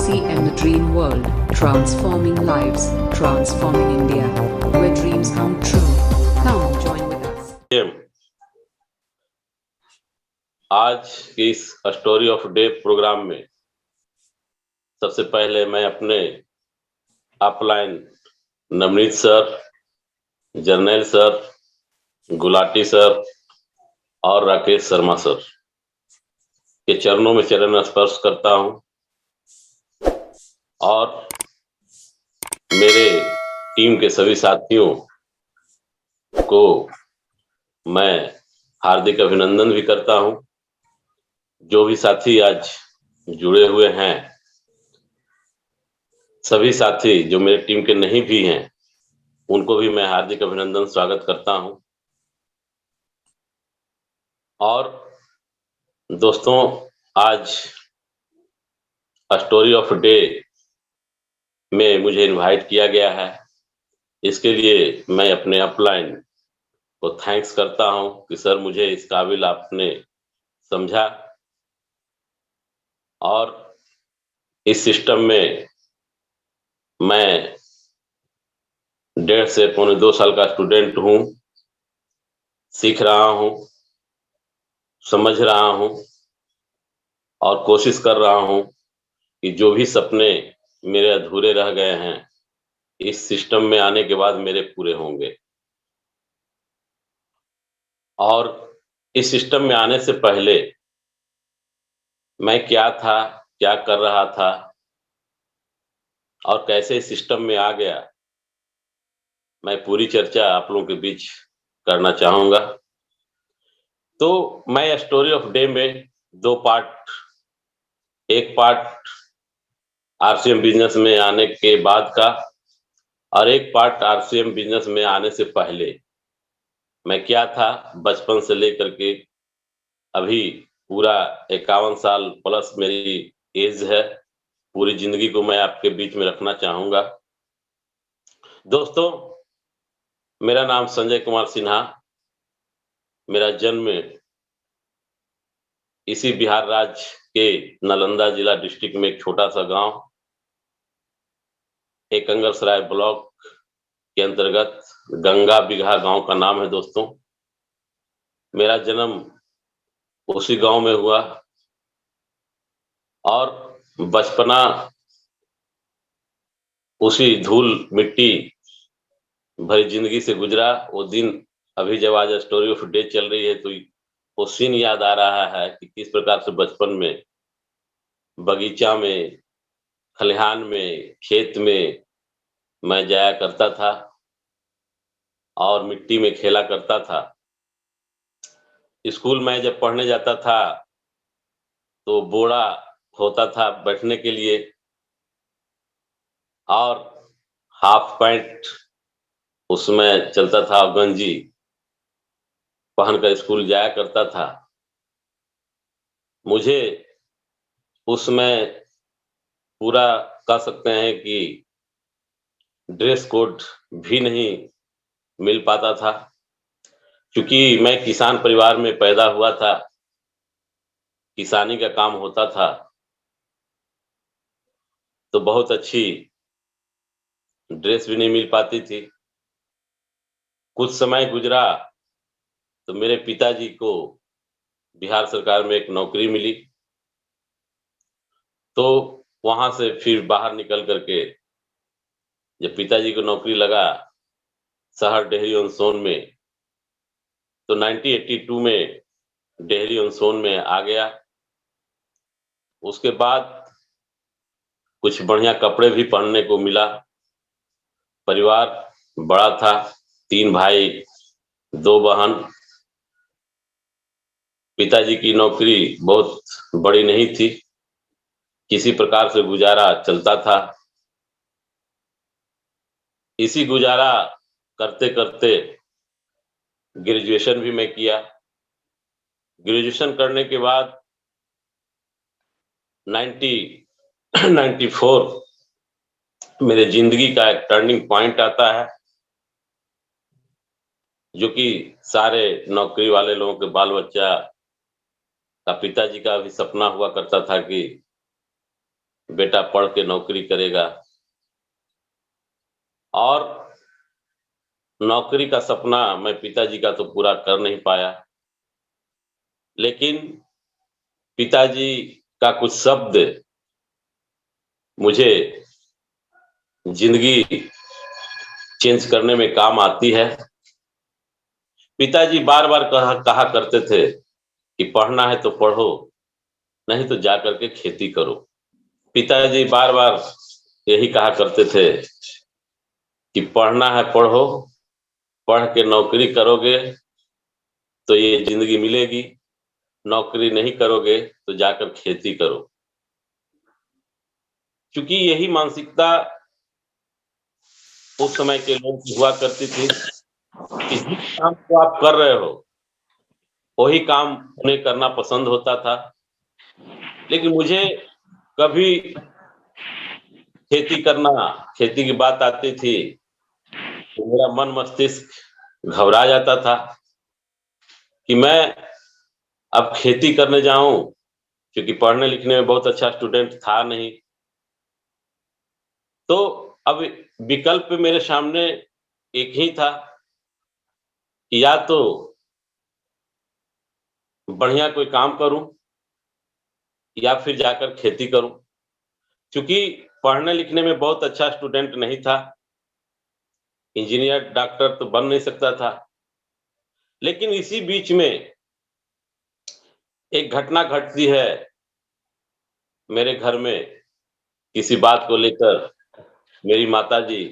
TCM The Dream World, transforming lives, transforming India, where dreams come true. Come join with us. आज की इस story of day programme में सबसे पहले मैं अपने upline Navneet sir, Jarnail sir, Gulati sir और राकेश शर्मा सर के चरणों में चरण स्पर्श करता हूं और मेरे टीम के सभी साथियों को मैं हार्दिक अभिनंदन भी करता हूं। जो भी साथी आज जुड़े हुए हैं, सभी साथी जो मेरे टीम के नहीं भी हैं, उनको भी मैं हार्दिक अभिनंदन स्वागत करता हूं। और दोस्तों, आज स्टोरी ऑफ डे में मुझे इनवाइट किया गया है। इसके लिए मैं अपने अपलाइन को थैंक्स करता हूं कि सर मुझे इस काबिल आपने समझा और इस सिस्टम में मैं 1.5 से पौने 2 साल का स्टूडेंट हूं, सीख रहा हूं, समझ रहा हूं और कोशिश कर रहा हूं कि जो भी सपने मेरे अधूरे रह गए हैं, इस सिस्टम में आने के बाद मेरे पूरे होंगे। और इस सिस्टम में आने से पहले मैं क्या था, क्या कर रहा था और कैसे इस सिस्टम में आ गया, मैं पूरी चर्चा आप लोगों के बीच करना चाहूंगा। तो मैं स्टोरी ऑफ डे में 2 पार्ट, एक पार्ट आरसीएम बिजनेस में आने के बाद का और एक पार्ट आरसीएम बिजनेस में आने से पहले मैं क्या था, बचपन से लेकर के अभी पूरा 51 साल प्लस मेरी एज है। पूरी जिंदगी को मैं आपके बीच में रखना चाहूंगा। दोस्तों, मेरा नाम संजय कुमार सिन्हा, मेरा जन्म इसी बिहार राज्य के नालंदा जिला डिस्ट्रिक्ट में एक छोटा सा गांव एकंगरसराय ब्लॉक के अंतर्गत गंगा बिघा गांव का नाम है। दोस्तों, मेरा जन्म उसी गांव में हुआ और बचपना उसी धूल मिट्टी भरी जिंदगी से गुजरा। वो दिन अभी जब आज स्टोरी ऑफ डे चल रही है तो वो सीन याद आ रहा है कि किस प्रकार से बचपन में बगीचा में, खलिहान में, खेत में मैं जाया करता था और मिट्टी में खेला करता था। स्कूल में जब पढ़ने जाता था तो बोरा होता था बैठने के लिए और हाफ पैंट उसमें चलता था, गंजी पहनकर स्कूल जाया करता था। मुझे उसमें पूरा कह सकते हैं कि ड्रेस कोड भी नहीं मिल पाता था, क्योंकि मैं किसान परिवार में पैदा हुआ था, किसानी का काम होता था। तो बहुत अच्छी ड्रेस भी नहीं मिल पाती थी। कुछ समय गुजरा तो मेरे पिताजी को बिहार सरकार में एक नौकरी मिली। तो वहां से फिर बाहर निकल करके जब पिताजी को नौकरी लगा शहर डेहरी ऑन सोन में, तो 1982 में डेहरी ऑन सोन में आ गया। उसके बाद कुछ बढ़िया कपड़े भी पहनने को मिला। परिवार बड़ा था, 3 भाई 2 बहन। पिताजी की नौकरी बहुत बड़ी नहीं थी, किसी प्रकार से गुजारा चलता था। इसी गुजारा करते करते ग्रेजुएशन भी मैं किया। ग्रेजुएशन करने के बाद 1994 मेरे जिंदगी का एक टर्निंग पॉइंट आता है, जो कि सारे नौकरी वाले लोगों के बाल बच्चा का, पिताजी का भी सपना हुआ करता था कि बेटा पढ़ के नौकरी करेगा, और नौकरी का सपना मैं पिताजी का तो पूरा कर नहीं पाया, लेकिन पिताजी का कुछ शब्द मुझे जिंदगी चेंज करने में काम आती है। पिताजी बार बार कहा करते थे कि पढ़ना है तो पढ़ो, नहीं तो जा करके खेती करो। पिताजी बार बार यही कहा करते थे कि पढ़ना है पढ़ो, पढ़ के नौकरी करोगे तो ये जिंदगी मिलेगी, नौकरी नहीं करोगे तो जाकर खेती करो। क्योंकि यही मानसिकता उस समय के लोग की हुआ करती थी कि जिस काम को आप कर रहे हो वही काम उन्हें करना पसंद होता था। लेकिन मुझे कभी खेती करना, खेती की बात आती थी तो मेरा मन मस्तिष्क घबरा जाता था कि मैं अब खेती करने जाऊं, क्योंकि पढ़ने लिखने में बहुत अच्छा स्टूडेंट था नहीं। तो अब विकल्प मेरे सामने एक ही था कि या तो बढ़िया कोई काम करूं या फिर जाकर खेती करूं। क्योंकि पढ़ने लिखने में बहुत अच्छा स्टूडेंट नहीं था, इंजीनियर डॉक्टर तो बन नहीं सकता था। लेकिन इसी बीच में एक घटना घटती है मेरे घर में। किसी बात को लेकर मेरी माताजी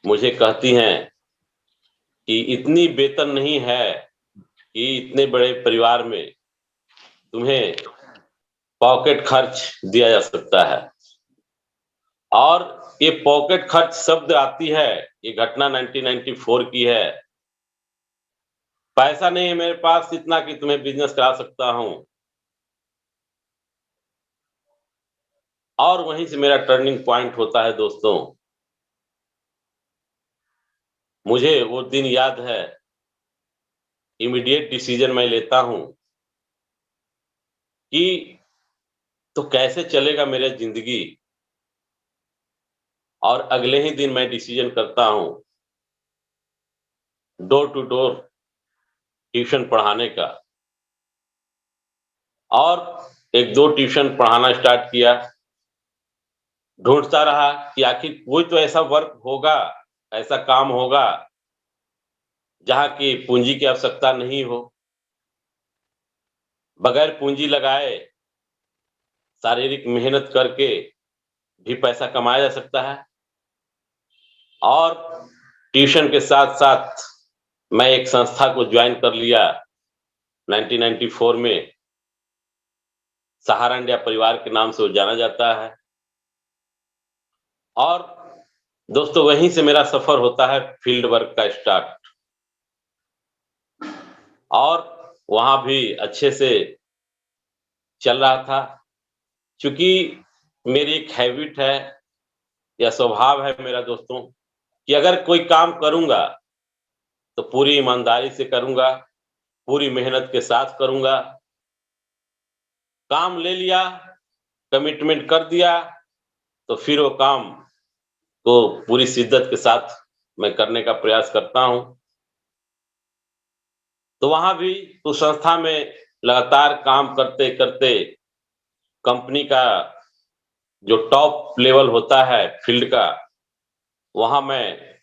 मुझे कहती हैं कि इतनी वेतन नहीं है कि इतने बड़े परिवार में तुम्हें पॉकेट खर्च दिया जा सकता है। और ये पॉकेट खर्च शब्द आती है, ये घटना 1994 की है। पैसा नहीं है मेरे पास इतना कि तुम्हें बिजनेस करा सकता हूं। और वहीं से मेरा टर्निंग पॉइंट होता है दोस्तों। मुझे वो दिन याद है, इमीडिएट डिसीजन मैं लेता हूं कि तो कैसे चलेगा मेरा जिंदगी। और अगले ही दिन मैं डिसीजन करता हूं डोर टू डोर ट्यूशन पढ़ाने का। और एक दो ट्यूशन पढ़ाना स्टार्ट किया। ढूंढता रहा कि आखिर कोई तो ऐसा वर्क होगा, ऐसा काम होगा जहां की पूंजी की आवश्यकता नहीं हो, बगैर पूंजी लगाए शारीरिक मेहनत करके भी पैसा कमाया जा सकता है। और ट्यूशन के साथ साथ मैं एक संस्था को ज्वाइन कर लिया 1994 में। सहारा इंडिया परिवार के नाम से वो जाना जाता है। और दोस्तों वहीं से मेरा सफर होता है फील्ड वर्क का स्टार्ट। और वहां भी अच्छे से चल रहा था। क्योंकि मेरी एक हैबिट है या स्वभाव है मेरा दोस्तों कि अगर कोई काम करूंगा तो पूरी ईमानदारी से करूंगा, पूरी मेहनत के साथ करूंगा। काम ले लिया, कमिटमेंट कर दिया, तो फिर वो काम को पूरी शिद्दत के साथ मैं करने का प्रयास करता हूं। तो वहां भी उस संस्था में लगातार काम करते करते कंपनी का जो टॉप लेवल होता है फील्ड का, वहां मैं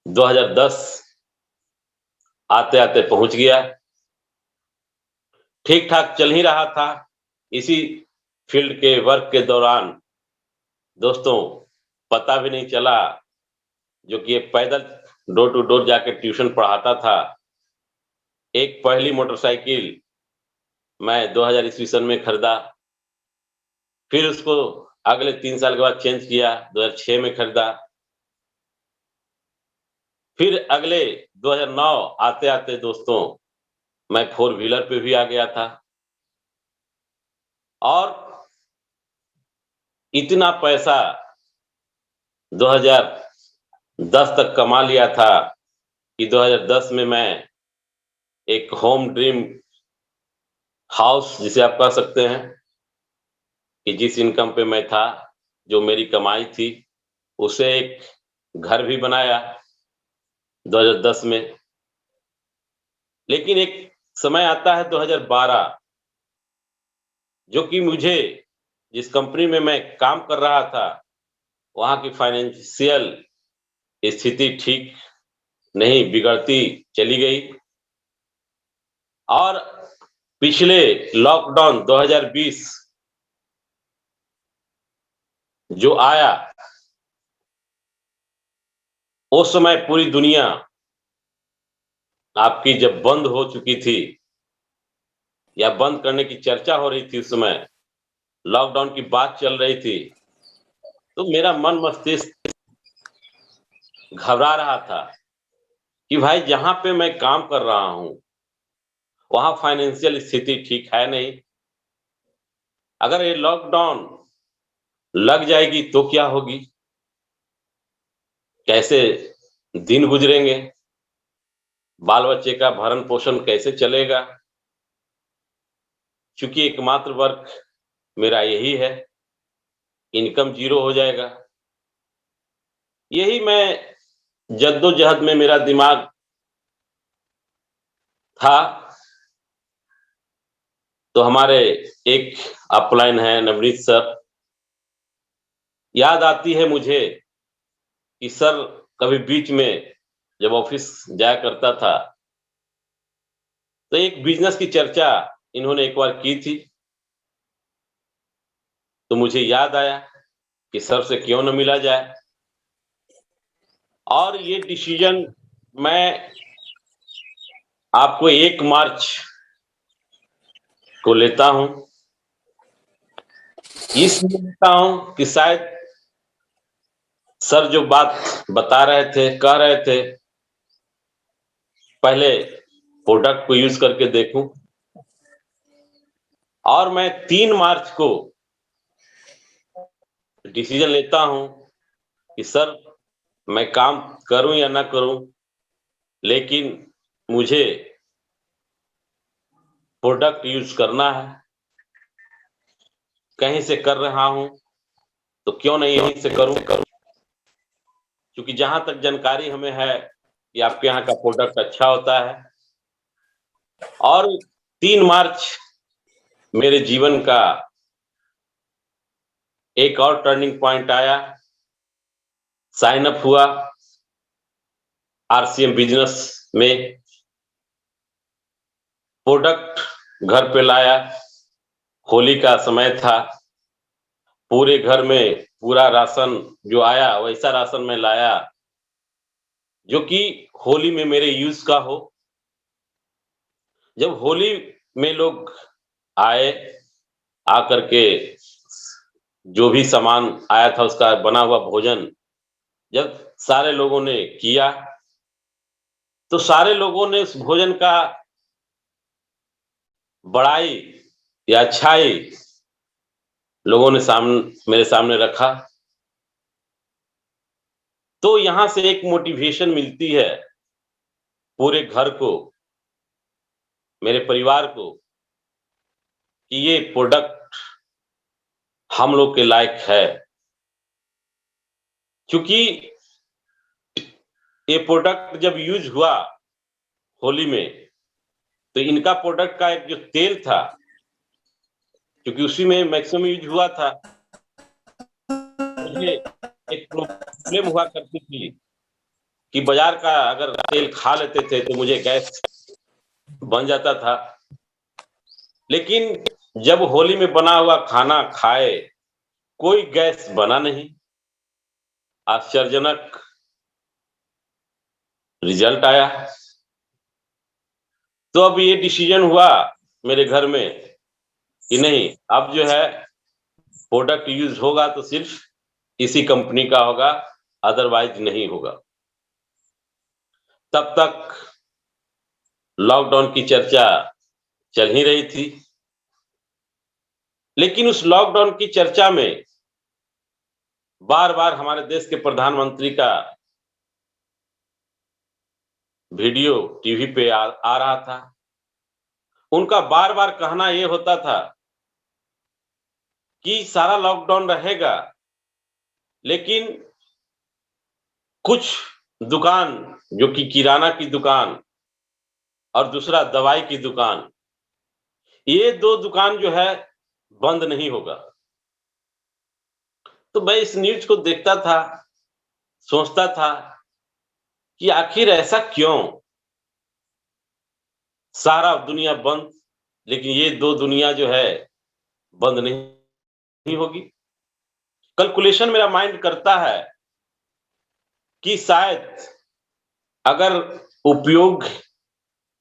2010 आते आते पहुंच गया। ठीक ठाक चल ही रहा था। इसी फील्ड के वर्क के दौरान दोस्तों पता भी नहीं चला, जो कि ये पैदल डोर टू डोर जाके ट्यूशन पढ़ाता था। एक पहली मोटरसाइकिल मैं 2000 ईस्वी सन में खरीदा। फिर उसको अगले 3 साल के बाद चेंज किया, 2006 में खरीदा। फिर अगले 2009 आते आते दोस्तों मैं 4 व्हीलर पे भी आ गया था। और इतना पैसा 2010 तक कमा लिया था कि 2010 में मैं एक होम ड्रीम हाउस जिसे आप कह सकते हैं कि जिस इनकम पे मैं था, जो मेरी कमाई थी, उसे एक घर भी बनाया 2010 में। लेकिन एक समय आता है 2012, जो कि मुझे जिस कंपनी में मैं काम कर रहा था, वहाँ की फाइनेंशियल स्थिति ठीक नहीं, बिगड़ती चली गई। और पिछले लॉकडाउन 2020 जो आया, उस समय पूरी दुनिया आपकी जब बंद हो चुकी थी या बंद करने की चर्चा हो रही थी, उस समय लॉकडाउन की बात चल रही थी, तो मेरा मन मस्तिष्क घबरा रहा था कि भाई जहां पे मैं काम कर रहा हूं, वहां फाइनेंशियल स्थिति ठीक है नहीं। अगर ये लॉकडाउन लग जाएगी तो क्या होगी, कैसे दिन गुजरेंगे, बाल बच्चे का भरण पोषण कैसे चलेगा, क्योंकि एकमात्र वर्क मेरा यही है, इनकम जीरो हो जाएगा। यही मैं जद्दोजहद में मेरा दिमाग था। तो हमारे एक अपलाइन है नवनीत सर, याद आती है मुझे कि सर कभी बीच में जब ऑफिस जाया करता था, तो एक बिजनेस की चर्चा इन्होंने एक बार की थी। तो मुझे याद आया कि सर से क्यों न मिला जाए, और ये डिसीजन मैं आपको 1 मार्च को लेता हूं। इसलिए लेता हूं कि शायद सर जो बात बता रहे थे, कह रहे थे, पहले प्रोडक्ट को यूज करके देखूं। और मैं 3 मार्च को डिसीजन लेता हूं कि सर मैं काम करूं या ना करूं, लेकिन मुझे प्रोडक्ट यूज करना है। कहीं से कर रहा हूं तो क्यों नहीं यहीं से करूं, क्योंकि जहां तक जानकारी हमें है कि आपके यहाँ का प्रोडक्ट अच्छा होता है। और 3 मार्च मेरे जीवन का एक और टर्निंग पॉइंट आया। साइन अप हुआ आरसीएम बिजनेस में, प्रोडक्ट घर पे लाया। होली का समय था, पूरे घर में पूरा राशन जो आया वैसा राशन मैं लाया जो कि होली में मेरे यूज का हो। जब होली में लोग आए, आकर के जो भी सामान आया था उसका बना हुआ भोजन जब सारे लोगों ने किया, तो सारे लोगों ने उस भोजन का बड़ाई या अच्छाई लोगों ने मेरे सामने रखा। तो यहां से एक मोटिवेशन मिलती है पूरे घर को, मेरे परिवार को, कि ये प्रोडक्ट हम लोग के लायक है। क्योंकि ये प्रोडक्ट जब यूज हुआ होली में, तो इनका प्रोडक्ट का एक जो तेल था, क्योंकि उसी में मैक्सिमम यूज हुआ था, मुझे एक प्रॉब्लम हुआ करती थी कि बाजार का अगर तेल खा लेते थे तो मुझे गैस बन जाता था। लेकिन जब होली में बना हुआ खाना खाए, कोई गैस बना नहीं। आश्चर्यजनक रिजल्ट आया। तो अब ये डिसीजन हुआ मेरे घर में कि नहीं, अब जो है प्रोडक्ट यूज होगा तो सिर्फ इसी कंपनी का होगा, अदरवाइज नहीं होगा। तब तक लॉकडाउन की चर्चा चल ही रही थी, लेकिन उस लॉकडाउन की चर्चा में बार बार हमारे देश के प्रधानमंत्री का वीडियो टीवी पे आ रहा था। उनका बार बार कहना यह होता था कि सारा लॉकडाउन रहेगा, लेकिन कुछ दुकान, जो कि किराना की दुकान और दूसरा दवाई की दुकान, ये 2 दुकान जो है बंद नहीं होगा। तो मैं इस न्यूज़ को देखता था, सोचता था कि आखिर ऐसा क्यों? सारा दुनिया बंद, लेकिन ये 2 दुनिया जो है बंद नहीं होगी। कैलकुलेशन मेरा माइंड करता है कि शायद अगर उपयोग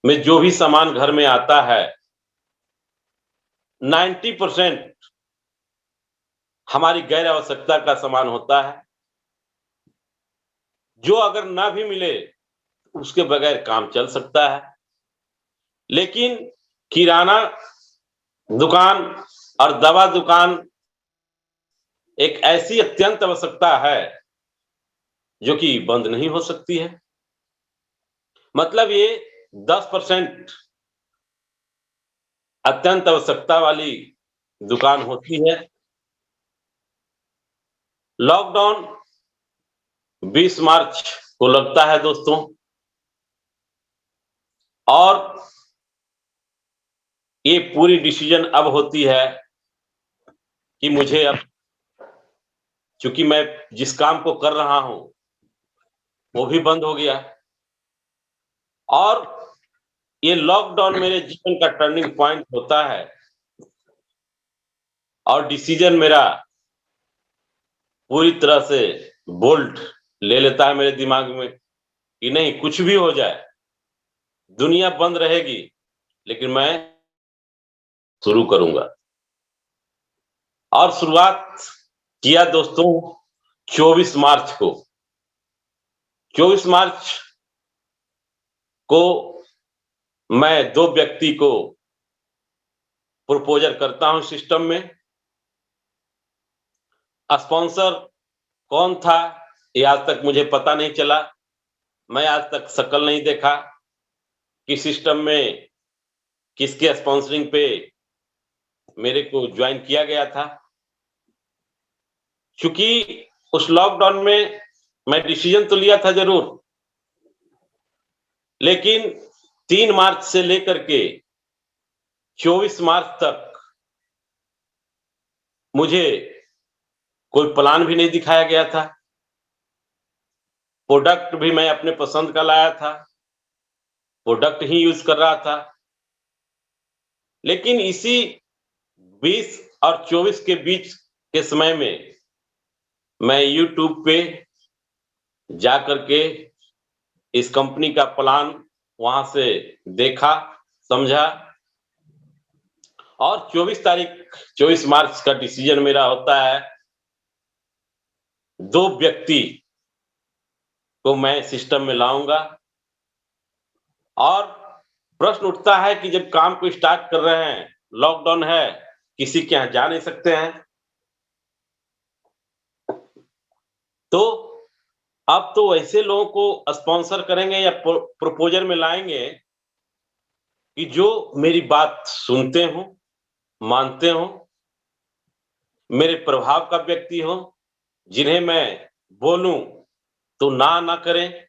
में जो भी सामान घर में आता है, 90% हमारी गैर आवश्यकता का सामान होता है, जो अगर ना भी मिले, उसके बगैर काम चल सकता है। लेकिन किराना दुकान और दवा दुकान एक ऐसी अत्यंत आवश्यकता है, जो कि बंद नहीं हो सकती है। मतलब ये 10% अत्यंत आवश्यकता वाली दुकान होती है। लॉकडाउन 20 मार्च को लगता है दोस्तों, और ये पूरी डिसीजन अब होती है कि मुझे अब, चूंकि मैं जिस काम को कर रहा हूं वो भी बंद हो गया, और ये लॉकडाउन मेरे जीवन का टर्निंग पॉइंट होता है, और डिसीजन मेरा पूरी तरह से बोल्ड ले लेता है मेरे दिमाग में कि नहीं, कुछ भी हो जाए, दुनिया बंद रहेगी, लेकिन मैं शुरू करूंगा। और शुरुआत किया दोस्तों 24 मार्च को। 24 मार्च को मैं 2 व्यक्ति को प्रपोजल करता हूं सिस्टम में। स्पॉन्सर कौन था ये आज तक मुझे पता नहीं चला। मैं आज तक शक्ल नहीं देखा कि सिस्टम में किसके स्पॉन्सरिंग पे मेरे को ज्वाइन किया गया था। क्योंकि उस लॉकडाउन में मैं डिसीजन तो लिया था जरूर, लेकिन 3 मार्च से लेकर के 24 मार्च तक मुझे कोई प्लान भी नहीं दिखाया गया था। प्रोडक्ट भी मैं अपने पसंद का लाया था, प्रोडक्ट ही यूज कर रहा था। लेकिन इसी 20 और 24 के बीच के समय में मैं YouTube पे जा करके इस कंपनी का प्लान वहां से देखा, समझा, और 24 मार्च का डिसीजन मेरा होता है 2 व्यक्ति को मैं सिस्टम में लाऊंगा। और प्रश्न उठता है कि जब काम को स्टार्ट कर रहे हैं, लॉकडाउन है, किसी के यहाँ जा नहीं सकते हैं, तो अब तो ऐसे लोगों को स्पॉन्सर करेंगे या प्रपोजल में लाएंगे कि जो मेरी बात सुनते हो, मानते हो, मेरे प्रभाव का व्यक्ति हो, जिन्हें मैं बोलूं तो ना करें।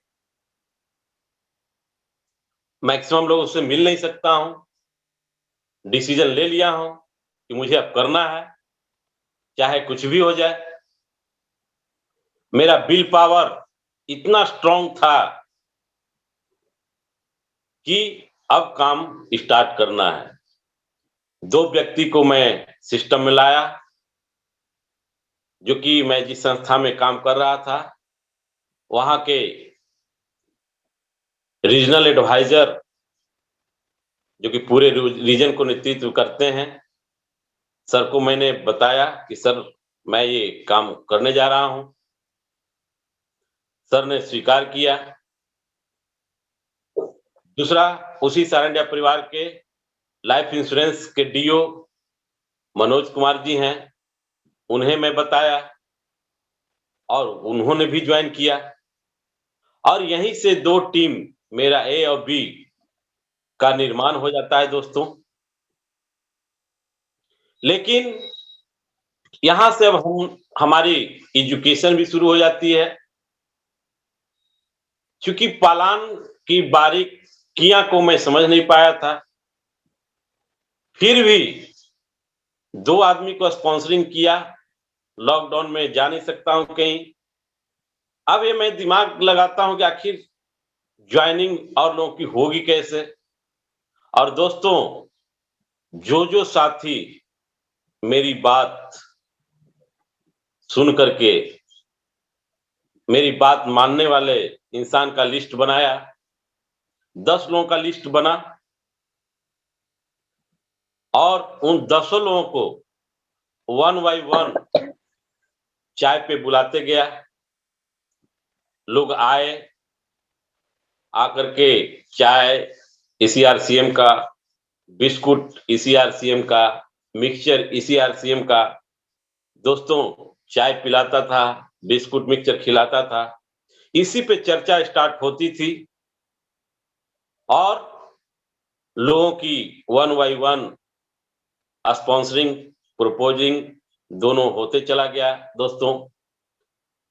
मैक्सिमम लोगों से मिल नहीं सकता हूं, डिसीजन ले लिया हूं कि मुझे अब करना है, चाहे कुछ भी हो जाए। मेरा विल पावर इतना स्ट्रांग था कि अब काम स्टार्ट करना है। 2 व्यक्ति को मैं सिस्टम में लाया, जो कि मैं जिस संस्था में काम कर रहा था वहां के रीजनल एडवाइजर, जो कि पूरे रीजन को नेतृत्व करते हैं, सर को मैंने बताया कि सर मैं ये काम करने जा रहा हूं। सर ने स्वीकार किया। दूसरा, उसी सारंडिया परिवार के लाइफ इंश्योरेंस के डीओ मनोज कुमार जी हैं, उन्हें मैं बताया और उन्होंने भी ज्वाइन किया, और यहीं से 2 टीम, मेरा ए और बी का निर्माण हो जाता है दोस्तों। लेकिन यहां से अब हमारी एजुकेशन भी शुरू हो जाती है, क्योंकि पालान की बारीकियां को मैं समझ नहीं पाया था। फिर भी 2 आदमी को स्पॉन्सरिंग किया, लॉकडाउन में जा नहीं सकता हूं कहीं। अब ये मैं दिमाग लगाता हूं कि आखिर ज्वाइनिंग और लोगों की होगी कैसे। और दोस्तों, जो साथी मेरी बात सुन करके मेरी बात मानने वाले इंसान का लिस्ट बनाया, 10 लोगों का लिस्ट बना, और उन 10 लोगों को 1 बाय 1 चाय पे बुलाते गया। लोग आए, आकर के चाय ईसीआरसीएम का, बिस्कुट ईसीआरसीएम का, मिक्सचर ईसीआरसीएम का, दोस्तों चाय पिलाता था, बिस्कुट मिक्सचर खिलाता था। इसी पे चर्चा स्टार्ट होती थी और लोगों की 1 बाय 1 स्पॉन्सरिंग, प्रपोजिंग दोनों होते चला गया दोस्तों।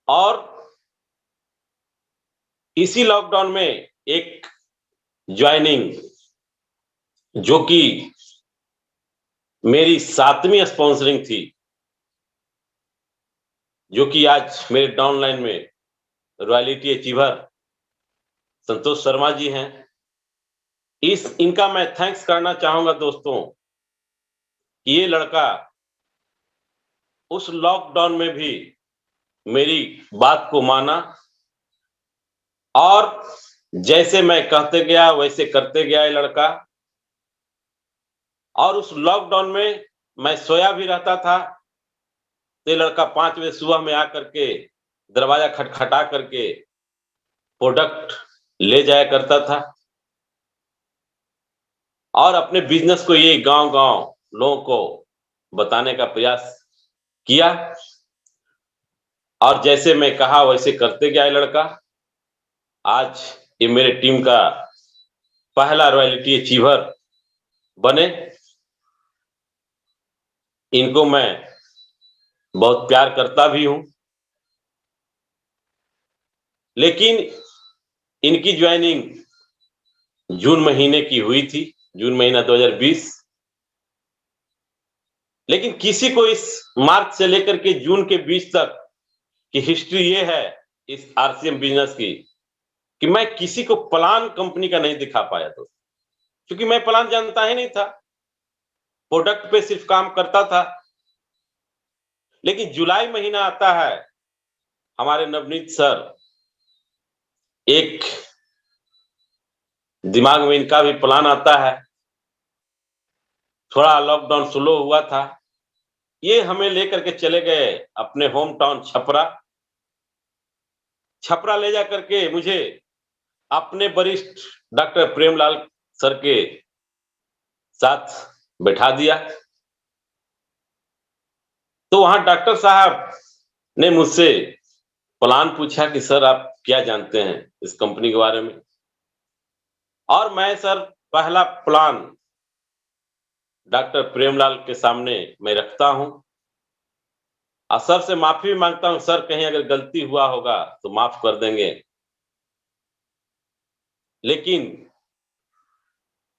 और इसी लॉकडाउन में एक ज्वाइनिंग, जो कि मेरी 7वीं स्पॉन्सरिंग थी, जो कि आज मेरे डाउनलाइन में रॉयल्टी अचीवर संतोष शर्मा जी हैं। इनका मैं थैंक्स करना चाहूंगा दोस्तों। ये लड़का उस लॉकडाउन में भी मेरी बात को माना और जैसे मैं कहते गया वैसे करते गया ये लड़का। और उस लॉकडाउन में मैं सोया भी रहता था तो ये लड़का 5 बजे सुबह में आकर के दरवाजा खटखटा करके प्रोडक्ट ले जाया करता था और अपने बिजनेस को ये गांव-गांव लोगों को बताने का प्रयास किया। और जैसे मैं कहा वैसे करते गया ये लड़का। आज ये मेरे टीम का पहला रॉयल्टी अचीवर बने। इनको मैं बहुत प्यार करता भी हूं, लेकिन इनकी ज्वाइनिंग जून महीने की हुई थी, जून महीना 2020। लेकिन किसी को इस मार्च से लेकर के जून के 20 तक की हिस्ट्री ये है इस आरसीएम बिजनेस की कि मैं किसी को प्लान कंपनी का नहीं दिखा पाया दोस्त, क्योंकि मैं प्लान जानता ही नहीं था, प्रोडक्ट पे सिर्फ काम करता था। लेकिन जुलाई महीना आता है, हमारे नवनीत सर, एक दिमाग में इनका भी प्लान आता है। थोड़ा लॉकडाउन स्लो हुआ था, ये हमें लेकर के चले गए अपने होम टाउन छपरा। छपरा ले जा करके मुझे अपने वरिष्ठ डॉक्टर प्रेमलाल सर के साथ बैठा दिया। तो वहां डॉक्टर साहब ने मुझसे प्लान पूछा कि सर आप क्या जानते हैं इस कंपनी के बारे में। और मैं सर पहला प्लान डॉक्टर प्रेमलाल के सामने मैं रखता हूं और सर से माफी भी मांगता हूं, सर कहीं अगर गलती हुआ होगा तो माफ कर देंगे। लेकिन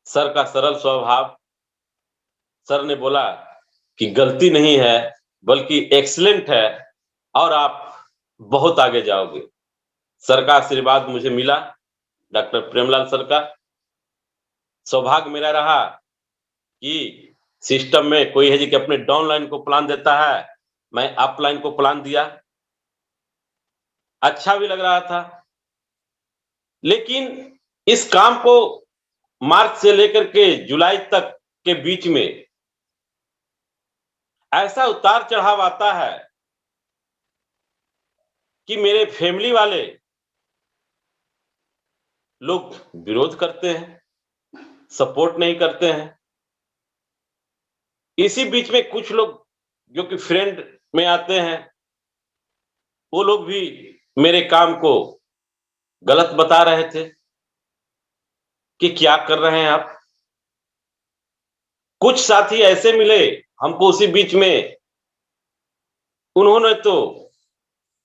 सर का सरल स्वभाव, सर ने बोला कि गलती नहीं है बल्कि एक्सीलेंट है और आप बहुत आगे जाओगे। सर का आशीर्वाद मुझे मिला, डॉक्टर प्रेमलाल सर का। सौभाग्य मेरा रहा कि सिस्टम में कोई है जी कि अपने डाउनलाइन को प्लान देता है, मैं अपलाइन को प्लान दिया। अच्छा भी लग रहा था। लेकिन इस काम को मार्च से लेकर के जुलाई तक के बीच में ऐसा उतार चढ़ाव आता है कि मेरे फैमिली वाले लोग विरोध करते हैं, सपोर्ट नहीं करते हैं। इसी बीच में कुछ लोग जो कि फ्रेंड में आते हैं, वो लोग भी मेरे काम को गलत बता रहे थे कि क्या कर रहे हैं आप। कुछ साथी ऐसे मिले हमको उसी बीच में उन्होंने तो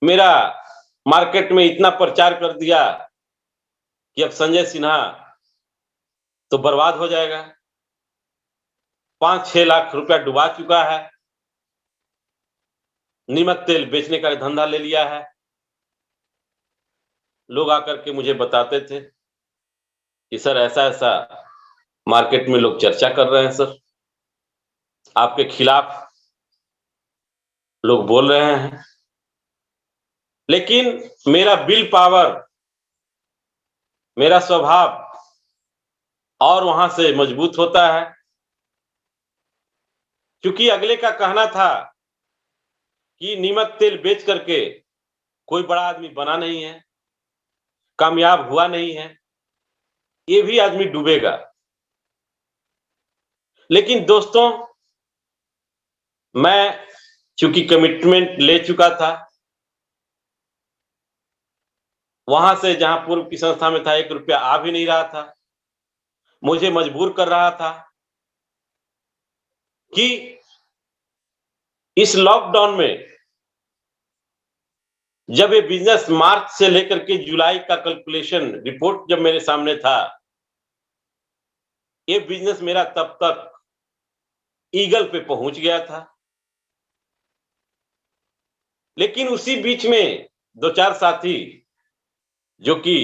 मेरा मार्केट में इतना प्रचार कर दिया कि अब संजय सिन्हा तो बर्बाद हो जाएगा। 5-6 लाख रुपया डुबा चुका है, नीमक तेल बेचने का धंधा ले लिया है। लोग आकर के मुझे बताते थे कि सर ऐसा-ऐसा मार्केट में लोग चर्चा कर रहे हैं सर, आपके खिलाफ लोग बोल रहे हैं। लेकिन मेरा विल पावर, मेरा स्वभाव और वहां से मजबूत होता है, क्योंकि अगले का कहना था कि नीमक तेल बेच करके कोई बड़ा आदमी बना नहीं है, कामयाब हुआ नहीं है, ये भी आदमी डूबेगा। लेकिन दोस्तों, मैं चूंकि कमिटमेंट ले चुका था, वहां से जहां पूर्व की संस्था में था 1 रुपया आ भी नहीं रहा था, मुझे मजबूर कर रहा था कि इस लॉकडाउन में जब ये बिजनेस मार्च से लेकर के जुलाई का कैलकुलेशन रिपोर्ट जब मेरे सामने था, ये बिजनेस मेरा तब तक ईगल पे पहुंच गया था। लेकिन उसी बीच में 2-4 साथी जो कि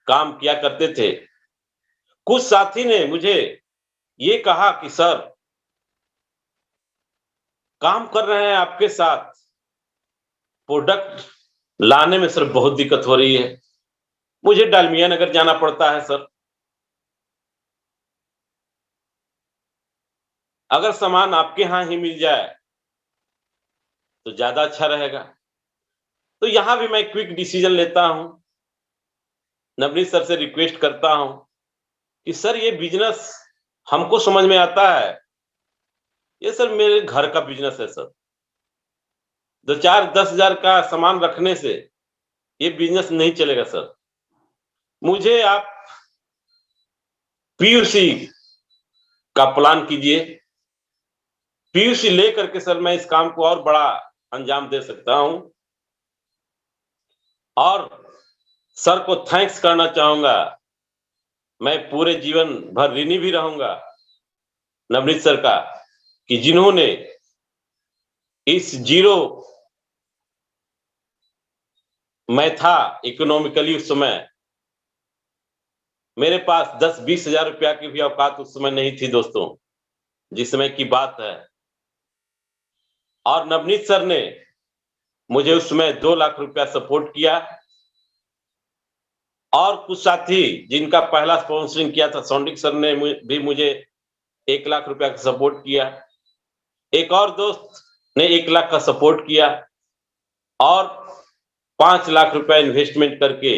काम किया करते थे, कुछ साथी ने मुझे ये कहा कि सर, काम कर रहे हैं आपके साथ, प्रोडक्ट लाने में सर बहुत दिक्कत हो रही है, मुझे डालमिया नगर जाना पड़ता है सर, अगर सामान आपके यहां ही मिल जाए तो ज्यादा अच्छा रहेगा। तो यहां भी मैं क्विक डिसीजन लेता हूं, नवनीत सर से रिक्वेस्ट करता हूं कि सर ये बिजनेस हमको समझ में आता है, ये सर मेरे घर का बिजनेस है सर, 2-4-10 हजार का सामान रखने से ये बिजनेस नहीं चलेगा सर, मुझे आप पीयूसी का प्लान कीजिए, पीयूसी लेकर के सर मैं इस काम को और बड़ा अंजाम दे सकता हूं। और सर को थैंक्स करना चाहूंगा, मैं पूरे जीवन भर ऋणी भी रहूंगा नवनीत सर का, कि जिन्होंने इस जीरो मैं था इकोनॉमिकली उस समय, मेरे पास 10-20 हजार रुपया की भी औकात उस समय नहीं थी दोस्तों, जिस समय की बात है। और नवनीत सर ने मुझे उस समय 2 लाख रुपया सपोर्ट किया, और कुछ साथी जिनका पहला स्पॉन्सरिंग किया था, सौंडिक सर ने भी मुझे 1 लाख रुपया का सपोर्ट किया, एक और दोस्त ने 1 लाख का सपोर्ट किया, और 5 लाख रुपया इन्वेस्टमेंट करके,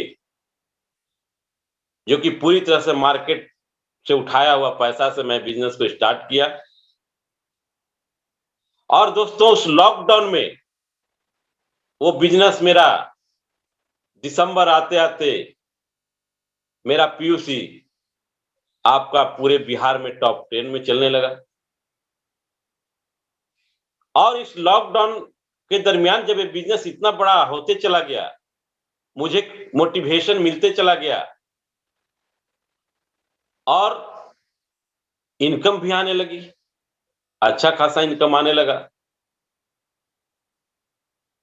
जो कि पूरी तरह से मार्केट से उठाया हुआ पैसा से मैं बिजनेस को स्टार्ट किया। और दोस्तों, उस लॉकडाउन में वो बिजनेस मेरा दिसंबर आते आते मेरा पीयूसी आपका पूरे बिहार में टॉप 10 में चलने लगा। और इस लॉकडाउन के दरमियान जब ये बिजनेस इतना बड़ा होते चला गया, मुझे मोटिवेशन मिलते चला गया, और इनकम भी आने लगी, अच्छा खासा इनकम आने लगा।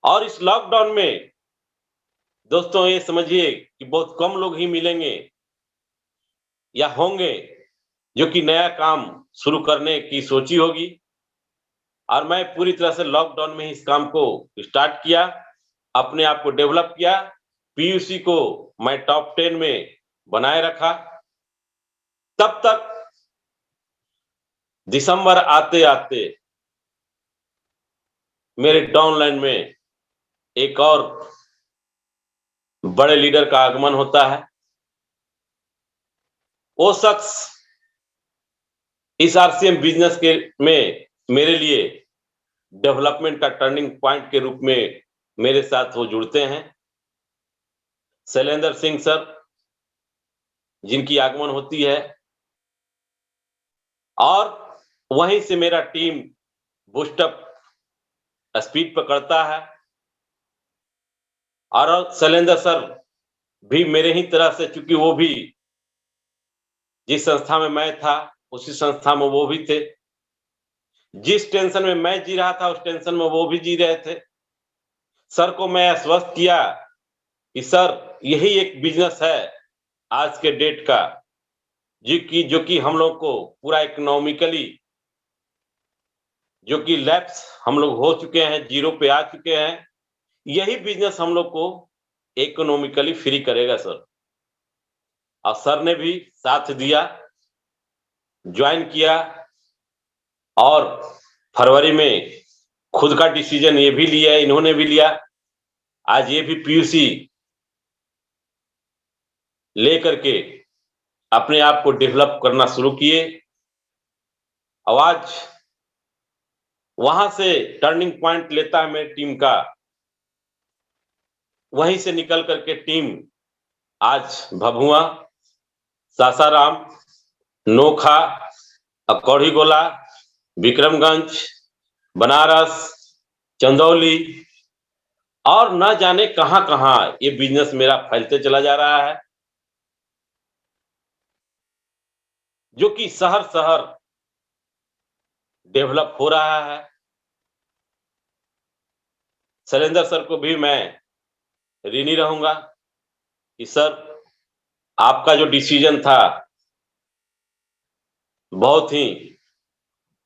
और इस लॉकडाउन में दोस्तों, ये समझिए कि बहुत कम लोग ही मिलेंगे या होंगे जो कि नया काम शुरू करने की सोची होगी, और मैं पूरी तरह से लॉकडाउन में ही इस काम को स्टार्ट किया, अपने आप को डेवलप किया, पीयूसी को मैं टॉप 10 में बनाए रखा। तब तक दिसंबर आते आते मेरे डाउनलाइन में एक और बड़े लीडर का आगमन होता है। वो शख्स इस आरसीएम बिजनेस के में मेरे लिए डेवलपमेंट का टर्निंग पॉइंट के रूप में मेरे साथ वो जुड़ते हैं, शैलेंद्र सिंह सर, जिनकी आगमन होती है। और वहीं से मेरा टीम बूस्टअप स्पीड पकड़ता है। और शैलेंद्र सर भी मेरे ही तरह से, चूंकि वो भी जिस संस्था में मैं था उसी संस्था में वो भी थे। जिस टेंशन में मैं जी रहा था उस टेंशन में वो भी जी रहे थे। सर को मैं आश्वस्त किया कि सर यही एक बिजनेस है आज के डेट का, जो कि हम लोग को पूरा इकोनॉमिकली, जो कि लैप्स हम लोग हो चुके हैं, जीरो पे आ चुके हैं, यही बिजनेस हम लोग को इकोनॉमिकली फ्री करेगा सर। और सर ने भी साथ दिया, ज्वाइन किया और फरवरी में खुद का डिसीजन ये भी लिया, इन्होंने भी लिया। आज ये भी पीयूसी लेकर के अपने आप को डेवलप करना शुरू किए। और आज वहां से टर्निंग पॉइंट लेता है मेरी टीम का, वहीं से निकल करके टीम आज भभुआ, सासाराम, नोखा, अकौड़ी गोला, विक्रमगंज, बनारस, चंदौली और न जाने कहां कहां ये बिजनेस मेरा फैलते चला जा रहा है, जो कि शहर शहर डेवलप हो रहा है। शैलेंद्र सर को भी मैं ऋणी रहूंगा कि सर आपका जो डिसीजन था बहुत ही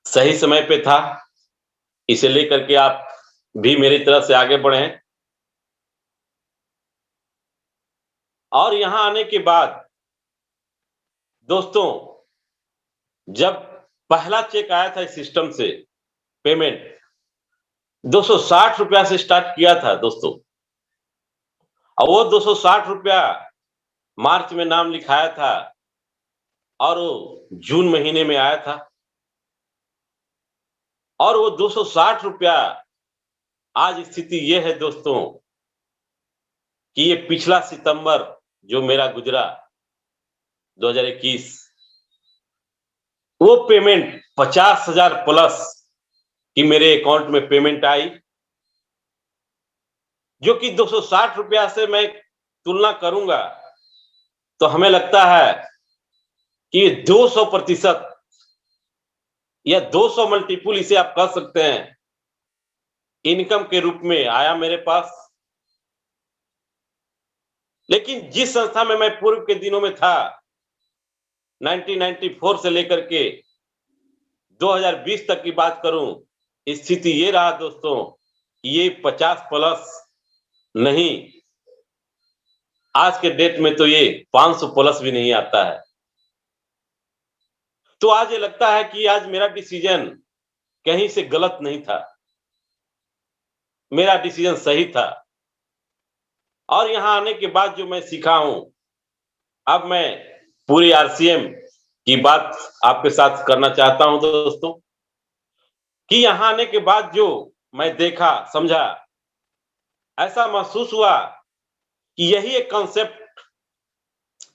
सही समय पे था, इसे लेकर के आप भी मेरी तरफ से आगे बढ़े। और यहां आने के बाद दोस्तों, जब पहला चेक आया था इस सिस्टम से पेमेंट, 260 रुपया से स्टार्ट किया था दोस्तों। और वो 260 रुपया मार्च में नाम लिखाया था और वो जून महीने में आया था। और वो 260 रुपया, आज स्थिति ये है दोस्तों कि ये पिछला सितंबर जो मेरा गुजरा 2021, वो पेमेंट 50,000 प्लस की मेरे अकाउंट में पेमेंट आई, जो कि 260 रुपया से मैं तुलना करूंगा तो हमें लगता है कि 200% या 200 मल्टीपुल इसे आप कह सकते हैं इनकम के रूप में आया मेरे पास। लेकिन जिस संस्था में मैं पूर्व के दिनों में था, 1994 से लेकर के 2020 तक की बात करूं, स्थिति ये रहा दोस्तों, ये 50 प्लस नहीं, आज के डेट में तो ये 500 प्लस भी नहीं आता है। तो आज ये लगता है कि आज मेरा डिसीजन कहीं से गलत नहीं था, मेरा डिसीजन सही था। और यहां आने के बाद जो मैं सीखा हूं, अब मैं पूरी आरसीएम की बात आपके साथ करना चाहता हूं दोस्तों, कि यहां आने के बाद जो मैं देखा समझा, ऐसा महसूस हुआ कि यही एक कॉन्सेप्ट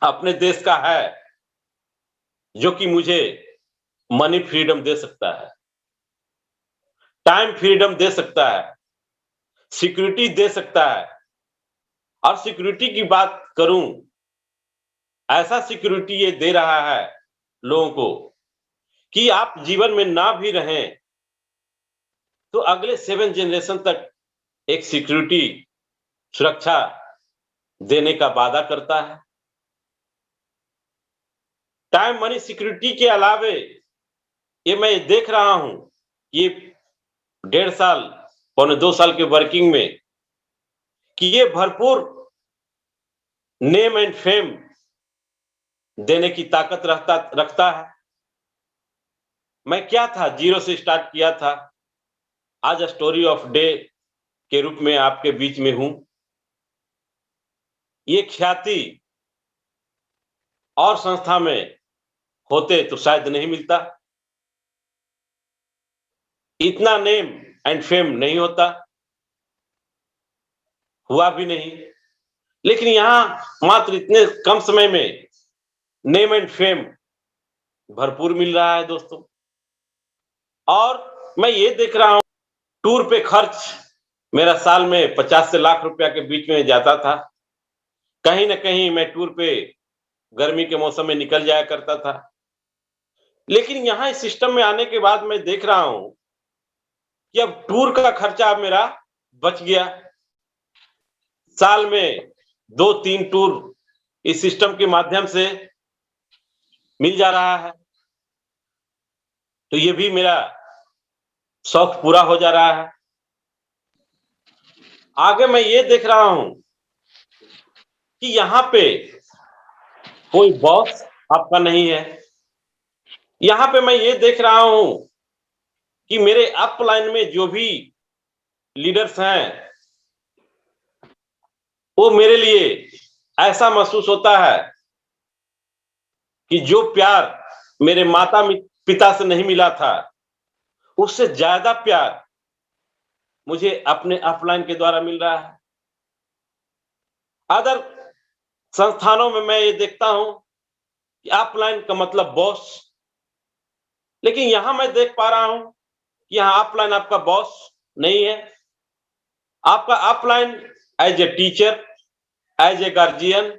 अपने देश का है जो कि मुझे मनी फ्रीडम दे सकता है, टाइम फ्रीडम दे सकता है, सिक्योरिटी दे सकता है। और सिक्योरिटी की बात करूं, ऐसा सिक्योरिटी ये दे रहा है लोगों को कि आप जीवन में ना भी रहें तो अगले 7 जनरेशन तक एक सिक्योरिटी, सुरक्षा देने का वादा करता है। टाइम मनी सिक्योरिटी के अलावे ये मैं देख रहा हूं, ये 1.5 साल, पौने 2 साल के वर्किंग में, कि ये भरपूर नेम एंड फेम देने की ताकत रखता है। मैं क्या था, जीरो से स्टार्ट किया था, आज स्टोरी ऑफ डे के रूप में आपके बीच में हूं। ये ख्याति और संस्था में होते तो शायद नहीं मिलता, इतना नेम एंड फेम नहीं होता, हुआ भी नहीं। लेकिन यहां मात्र इतने कम समय में नेम एंड फेम भरपूर मिल रहा है दोस्तों। और मैं ये देख रहा हूं टूर पे खर्च मेरा साल में 50 से लाख रुपया के बीच में जाता था। कहीं न कहीं मैं टूर पे गर्मी के मौसम में निकल जाया करता था। लेकिन यहाँ इस सिस्टम में आने के बाद मैं देख रहा हूँ कि अब टूर का खर्चा अब मेरा बच गया। साल में 2-3 टूर इस सिस्टम के माध्यम से मिल जा रहा है। तो ये भी मेरा शौक पूरा हो जा रहा है। आगे मैं ये देख रहा हूँ कि यहाँ पे कोई बॉस आपका नहीं है। यहाँ पे मैं ये देख रहा हूँ कि मेरे अपलाइन में जो भी लीडर्स हैं, वो मेरे लिए ऐसा महसूस होता है कि जो प्यार मेरे माता पिता से नहीं मिला था, उससे ज्यादा प्यार मुझे अपने अपलाइन के द्वारा मिल रहा है। अदर संस्थानों में मैं ये देखता हूं कि अपलाइन का मतलब बॉस, लेकिन यहां मैं देख पा रहा हूं कि यहां अपलाइन आपका बॉस नहीं है। आपका upline as a teacher, as a guardian,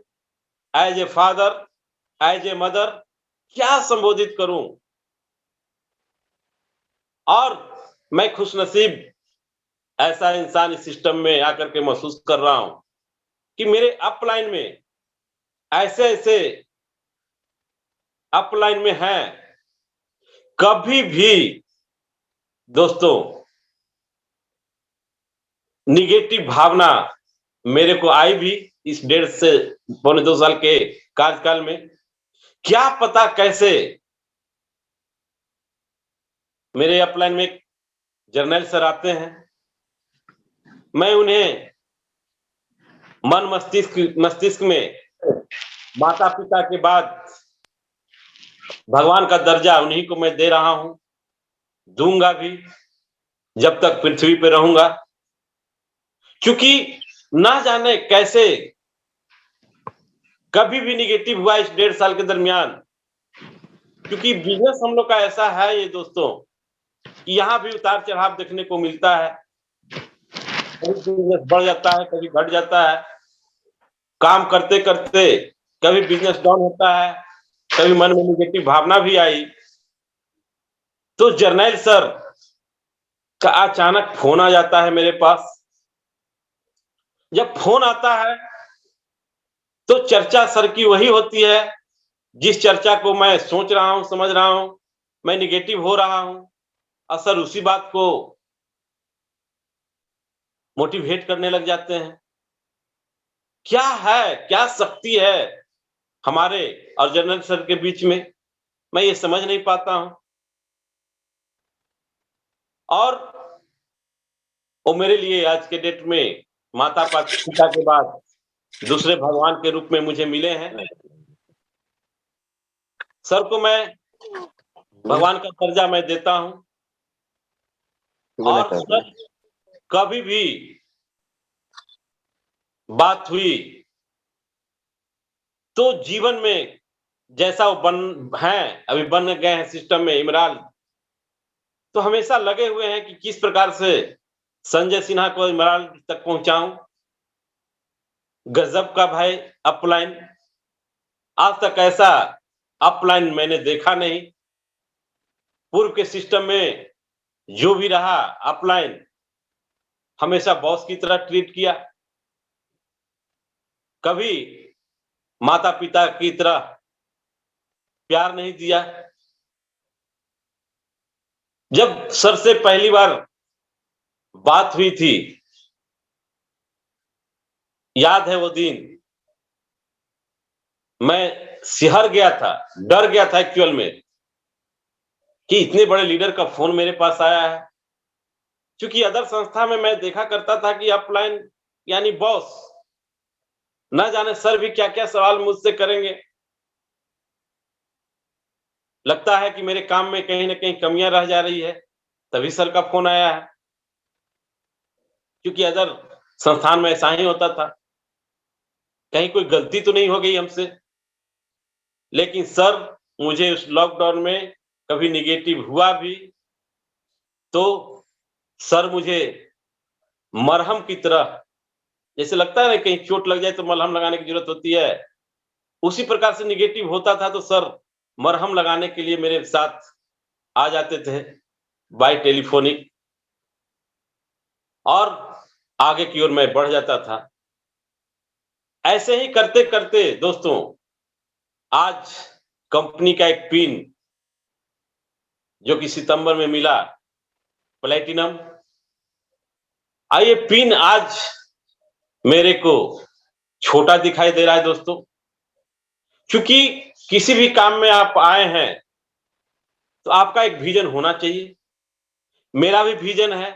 as a father, as a mother, क्या संबोधित करूं। और मैं खुशनसीब ऐसा इंसान इस सिस्टम में आकर के महसूस कर रहा हूं कि मेरे अपलाइन में ऐसे ऐसे अपलाइन में हैं। कभी भी दोस्तों निगेटिव भावना मेरे को आई भी इस 1.5 से 1.25 साल के कार्यकाल में, क्या पता कैसे मेरे अपलाइन में एक जर्नल सर आते हैं। मैं उन्हें मन मस्तिष्क में माता पिता के बाद भगवान का दर्जा उन्हीं को मैं दे रहा हूं, दूंगा भी जब तक पृथ्वी पे रहूंगा। क्योंकि ना जाने कैसे कभी भी निगेटिव हुआ इस 1.5 साल के दरमियान। क्योंकि बिजनेस हम लोग का ऐसा है ये दोस्तों कि यहाँ भी उतार चढ़ाव देखने को मिलता है। कभी बिजनेस बढ़ जाता है, कभी घट जाता है। काम करते करते कभी बिजनेस डाउन होता है, कभी मन में निगेटिव भावना भी आई। तो जर्नैल सर का अचानक फोन आ जाता है मेरे पास। जब फोन आता है तो चर्चा सर की वही होती है जिस चर्चा को मैं सोच रहा हूं, समझ रहा हूं, मैं निगेटिव हो रहा हूं, और सर उसी बात को मोटिवेट करने लग जाते हैं। क्या है, क्या शक्ति है हमारे और जनरल सर के बीच में, मैं ये समझ नहीं पाता हूं। और वो मेरे लिए आज के डेट में माता पिता के बाद दूसरे भगवान के रूप में मुझे मिले हैं। सर को मैं भगवान का दर्जा मैं देता हूं। और सर कभी भी बात हुई तो जीवन में जैसा वो अभी बन गए हैं सिस्टम में इमरान, तो हमेशा लगे हुए हैं कि किस प्रकार से संजय सिन्हा को इमरान तक पहुंचाऊं। गजब का भाई अपलाइन, आज तक ऐसा अपलाइन मैंने देखा नहीं। पूर्व के सिस्टम में जो भी रहा अपलाइन हमेशा बॉस की तरह ट्रीट किया, कभी माता पिता की तरह प्यार नहीं दिया। जब सर से पहली बार बात हुई थी, याद है वो दिन, मैं सिहर गया था, डर गया था एक्चुअल में कि इतने बड़े लीडर का फोन मेरे पास आया है। क्योंकि अदर संस्था में मैं देखा करता था कि अपलाइन यानी बॉस, ना जाने सर भी क्या क्या सवाल मुझसे करेंगे। लगता है कि मेरे काम में कहीं ना कहीं कमियां रह जा रही है, तभी सर का फोन आया है। क्योंकि अदर संस्थान में ऐसा ही होता था, कहीं कोई गलती तो नहीं हो गई हमसे। लेकिन सर मुझे उस लॉकडाउन में कभी निगेटिव हुआ भी तो सर मुझे मरहम की तरह, जैसे लगता है ना कहीं चोट लग जाए तो मलहम लगाने की जरूरत होती है, उसी प्रकार से निगेटिव होता था तो सर मरहम लगाने के लिए मेरे साथ आ जाते थे बाय टेलीफोनिक, और आगे की ओर मैं बढ़ जाता था। ऐसे ही करते करते दोस्तों आज कंपनी का एक पिन जो कि सितंबर में मिला, प्लैटिनम, ये पिन आज मेरे को छोटा दिखाई दे रहा है दोस्तों, क्योंकि किसी भी काम में आप आए हैं तो आपका एक विजन होना चाहिए। मेरा भी विजन है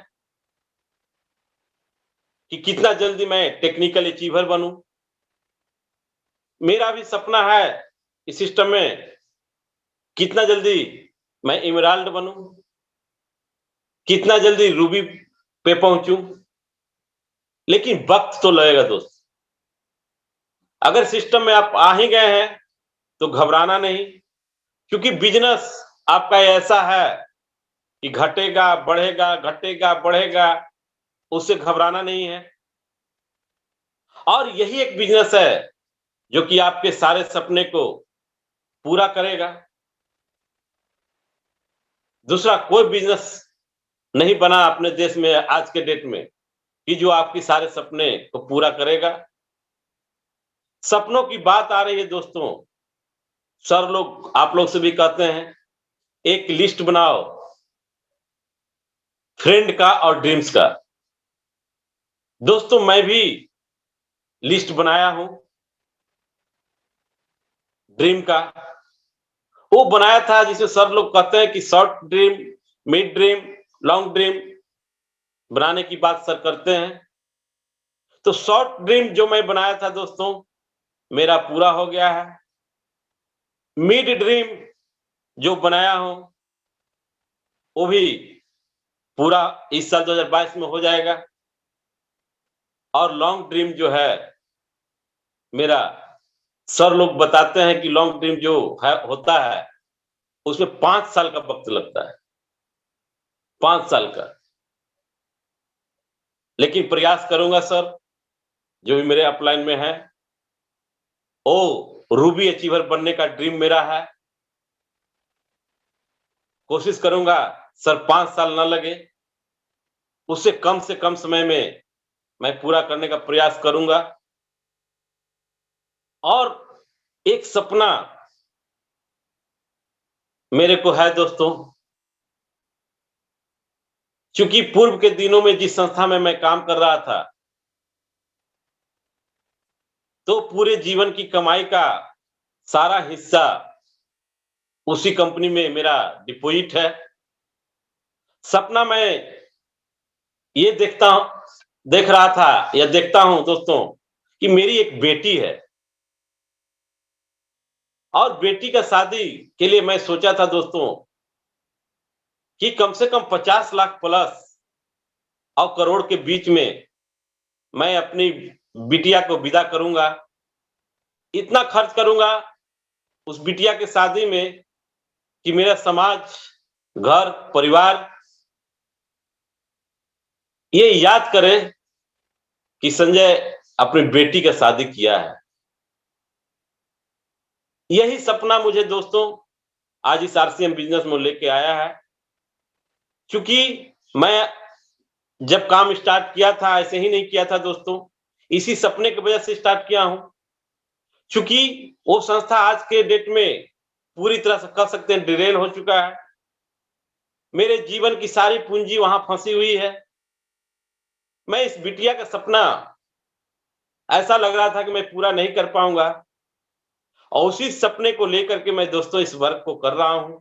कि कितना जल्दी मैं टेक्निकल अचीवर बनूं। मेरा भी सपना है इस सिस्टम में कितना जल्दी मैं इमराल्ड बनूं, कितना जल्दी रूबी पे पहुंचूं। लेकिन वक्त तो लगेगा दोस्त। अगर सिस्टम में आप आ ही गए हैं तो घबराना नहीं, क्योंकि बिजनेस आपका ऐसा है कि घटेगा बढ़ेगा, घटेगा बढ़ेगा, उससे घबराना नहीं है। और यही एक बिजनेस है जो कि आपके सारे सपने को पूरा करेगा। दूसरा कोई बिजनेस नहीं बना अपने देश में आज के डेट में कि जो आपकी सारे सपने को पूरा करेगा। सपनों की बात आ रही है दोस्तों, सर लोग आप लोग से भी कहते हैं एक लिस्ट बनाओ फ्रेंड का और ड्रीम्स का। दोस्तों मैं भी लिस्ट बनाया हूं ड्रीम का। वो बनाया था जिसे सर लोग कहते हैं कि short dream, mid dream, long dream बनाने की बात सर करते हैं। तो शॉर्ट ड्रीम जो मैं बनाया था दोस्तों मेरा पूरा हो गया है। मिड ड्रीम जो बनाया हूं वो भी पूरा इस साल 2022 में हो जाएगा। और लॉन्ग ड्रीम जो है मेरा, सर लोग बताते हैं कि लॉन्ग ड्रीम जो है होता है उसमें 5 साल का वक्त लगता है, 5 साल का। लेकिन प्रयास करूंगा सर, जो भी मेरे अपलाइन में है, ओ रूबी अचीवर बनने का ड्रीम मेरा है। कोशिश करूंगा सर 5 साल ना लगे, उससे कम से कम समय में मैं पूरा करने का प्रयास करूंगा। और एक सपना मेरे को है दोस्तों, क्योंकि पूर्व के दिनों में जिस संस्था में मैं काम कर रहा था तो पूरे जीवन की कमाई का सारा हिस्सा उसी कंपनी में मेरा डिपॉजिट है। सपना मैं ये देख रहा था या देखता हूं दोस्तों कि मेरी एक बेटी है, और बेटी का शादी के लिए मैं सोचा था दोस्तों कि कम से कम 50 लाख प्लस और करोड़ के बीच में मैं अपनी बिटिया को विदा करूंगा। इतना खर्च करूंगा उस बिटिया के शादी में कि मेरा समाज, घर, परिवार ये याद करे कि संजय अपनी बेटी का शादी किया है। यही सपना मुझे दोस्तों आज इस आरसीएम बिजनेस में लेके आया है। क्योंकि मैं जब काम स्टार्ट किया था ऐसे ही नहीं किया था दोस्तों, इसी सपने की वजह से स्टार्ट किया हूं। क्योंकि वो संस्था आज के डेट में पूरी तरह से कह सकते हैं डिरेल हो चुका है। मेरे जीवन की सारी पूंजी वहां फंसी हुई है। मैं इस बिटिया का सपना ऐसा लग रहा था कि मैं पूरा नहीं कर पाऊंगा, और उसी सपने को लेकर के मैं दोस्तों इस वर्क को कर रहा हूं।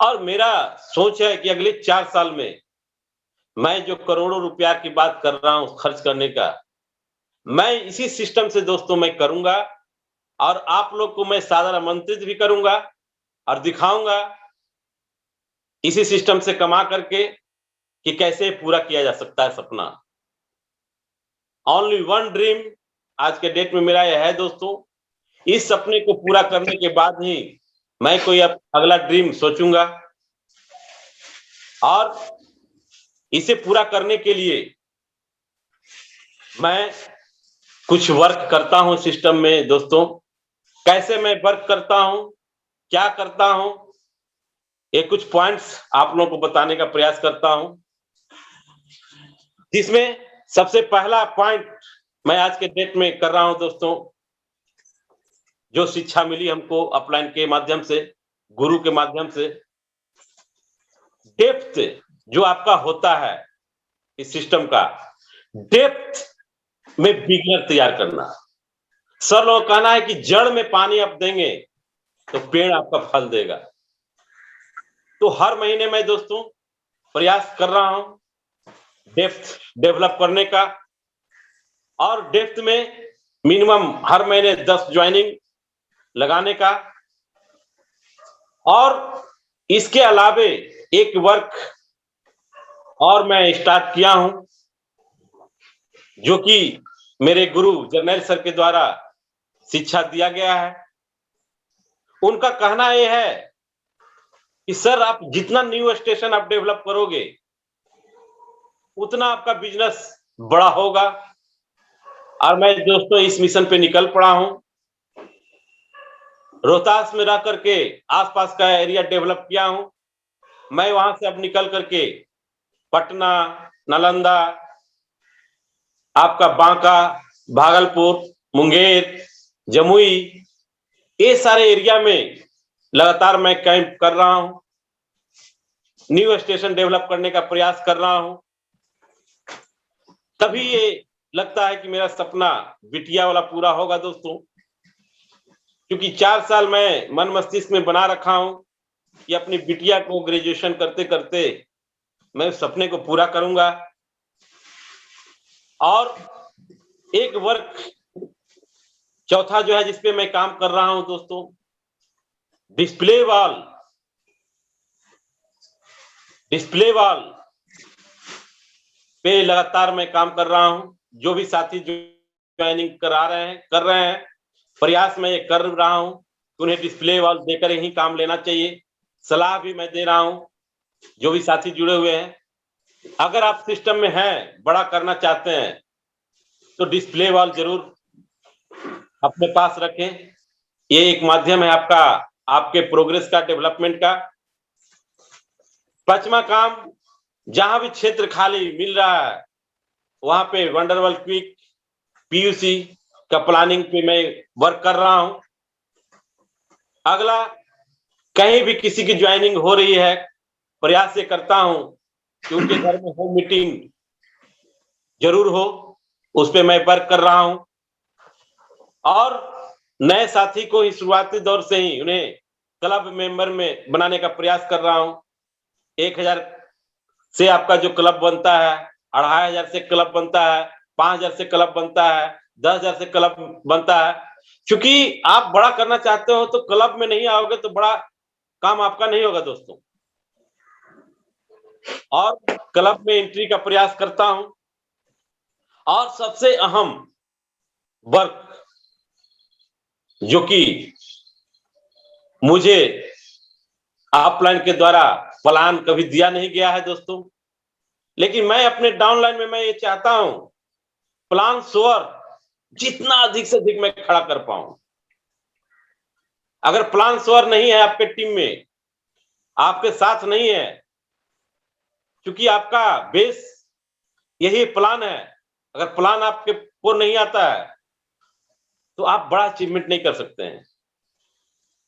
और मेरा सोच है कि अगले 4 साल में मैं जो करोड़ों रुपया की बात कर रहा हूं खर्च करने का, मैं इसी सिस्टम से दोस्तों मैं करूंगा। और आप लोग को मैं सादर आमंत्रित भी करूंगा और दिखाऊंगा इसी सिस्टम से कमा करके कि कैसे पूरा किया जा सकता है सपना। ओनली वन ड्रीम आज के डेट में मेरा यह है दोस्तों। इस सपने को पूरा करने के बाद ही मैं कोई अगला ड्रीम सोचूंगा। और इसे पूरा करने के लिए मैं कुछ वर्क करता हूं सिस्टम में दोस्तों। कैसे मैं वर्क करता हूं, क्या करता हूं, ये कुछ पॉइंट्स आप लोगों को बताने का प्रयास करता हूं, जिसमें सबसे पहला पॉइंट मैं आज के डेट में कर रहा हूं दोस्तों। जो शिक्षा मिली हमको अपलाइन के माध्यम से, गुरु के माध्यम से, डेप्थ जो आपका होता है इस सिस्टम का, डेप्थ में बिगनर तैयार करना। सर लोगों का कहना है कि जड़ में पानी आप देंगे तो पेड़ आपका फल देगा। तो हर महीने मैं दोस्तों प्रयास कर रहा हूं डेप्थ डेवलप करने का, और डेप्थ में मिनिमम हर महीने 10 ज्वाइनिंग लगाने का। और इसके अलावे एक वर्क और मैं स्टार्ट किया हूं, जो कि मेरे गुरु जर्नैल सर के द्वारा शिक्षा दिया गया है। उनका कहना यह है कि सर आप जितना न्यू स्टेशन आप डेवलप करोगे उतना आपका बिजनेस बड़ा होगा। और मैं दोस्तों इस मिशन पे निकल पड़ा हूं। रोहतास में रह करके आसपास का एरिया डेवलप किया हूं। मैं वहां से अब निकल करके पटना, नालंदा, आपका बांका, भागलपुर, मुंगेर, जमुई, ये सारे एरिया में लगातार मैं कैंप कर रहा हूं, न्यू स्टेशन डेवलप करने का प्रयास कर रहा हूं। तभी ये लगता है कि मेरा सपना बिटिया वाला पूरा होगा दोस्तों, क्योंकि 4 साल मैं मन मस्तिष्क में बना रखा हूं कि अपनी बिटिया को ग्रेजुएशन करते करते मैं उस सपने को पूरा करूंगा। और एक वर्क चौथा जो है जिसपे मैं काम कर रहा हूं दोस्तों, डिस्प्ले वॉल पे लगातार मैं काम कर रहा हूं। जो भी साथी ज्वाइनिंग कर रहे हैं, प्रयास मैं ये कर रहा हूं कि उन्हें डिस्प्ले वॉल देकर ही काम लेना चाहिए। सलाह भी मैं दे रहा हूं जो भी साथी जुड़े हुए हैं। अगर आप सिस्टम में हैं, बड़ा करना चाहते हैं, तो डिस्प्ले वॉल जरूर अपने पास रखें। ये एक माध्यम है आपका, आपके प्रोग्रेस का, डेवलपमेंट का। 5वां काम, जहां भी क्षेत्र खाली मिल रहा है वहां पे वंडरवल क्विक पीयूसी का प्लानिंग पे मैं वर्क कर रहा हूं। अगला, कहीं भी किसी की ज्वाइनिंग हो रही है, प्रयास ये करता हूं कि उनके घर में होम मीटिंग जरूर हो, उस पे मैं वर्क कर रहा हूं। और नए साथी को ही शुरुआती दौर से ही उन्हें क्लब मेंबर में बनाने का प्रयास कर रहा हूं। 1000 से आपका जो क्लब बनता है, 2500 से क्लब बनता है, 5000 से क्लब बनता है, 10,000 से क्लब बनता है। क्योंकि आप बड़ा करना चाहते हो तो क्लब में नहीं आओगे तो बड़ा काम आपका नहीं होगा दोस्तों। और क्लब में एंट्री का प्रयास करता हूं। और सबसे अहम वर्क जो कि मुझे अपलाइन के द्वारा प्लान कभी दिया नहीं गया है दोस्तों, लेकिन मैं अपने डाउनलाइन में मैं ये चाहता हूं प्लान सोअर जितना अधिक से अधिक मैं खड़ा कर पाऊं। अगर प्लान सोअर नहीं है आपके टीम में, आपके साथ नहीं है, क्योंकि आपका बेस यही प्लान है, अगर प्लान आपके को नहीं आता है तो आप बड़ा अचीवमेंट नहीं कर सकते हैं।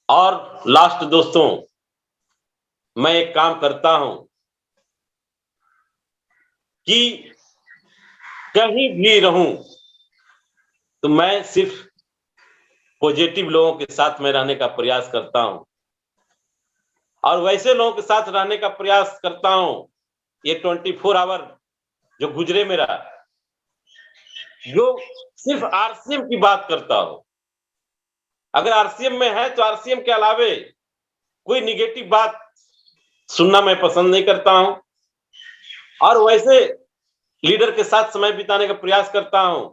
और लास्ट दोस्तों, मैं एक काम करता हूं कि कहीं भी रहूं तो मैं सिर्फ पॉजिटिव लोगों के साथ में रहने का प्रयास करता हूं, और वैसे लोगों के साथ रहने का प्रयास करता हूं। ये 24 आवर जो गुजरे मेरा, जो सिर्फ आरसीएम की बात करता हो। अगर आरसीएम में है तो आरसीएम के अलावे कोई निगेटिव बात सुनना मैं पसंद नहीं करता हूं। और वैसे लीडर के साथ समय बिताने का प्रयास करता हूं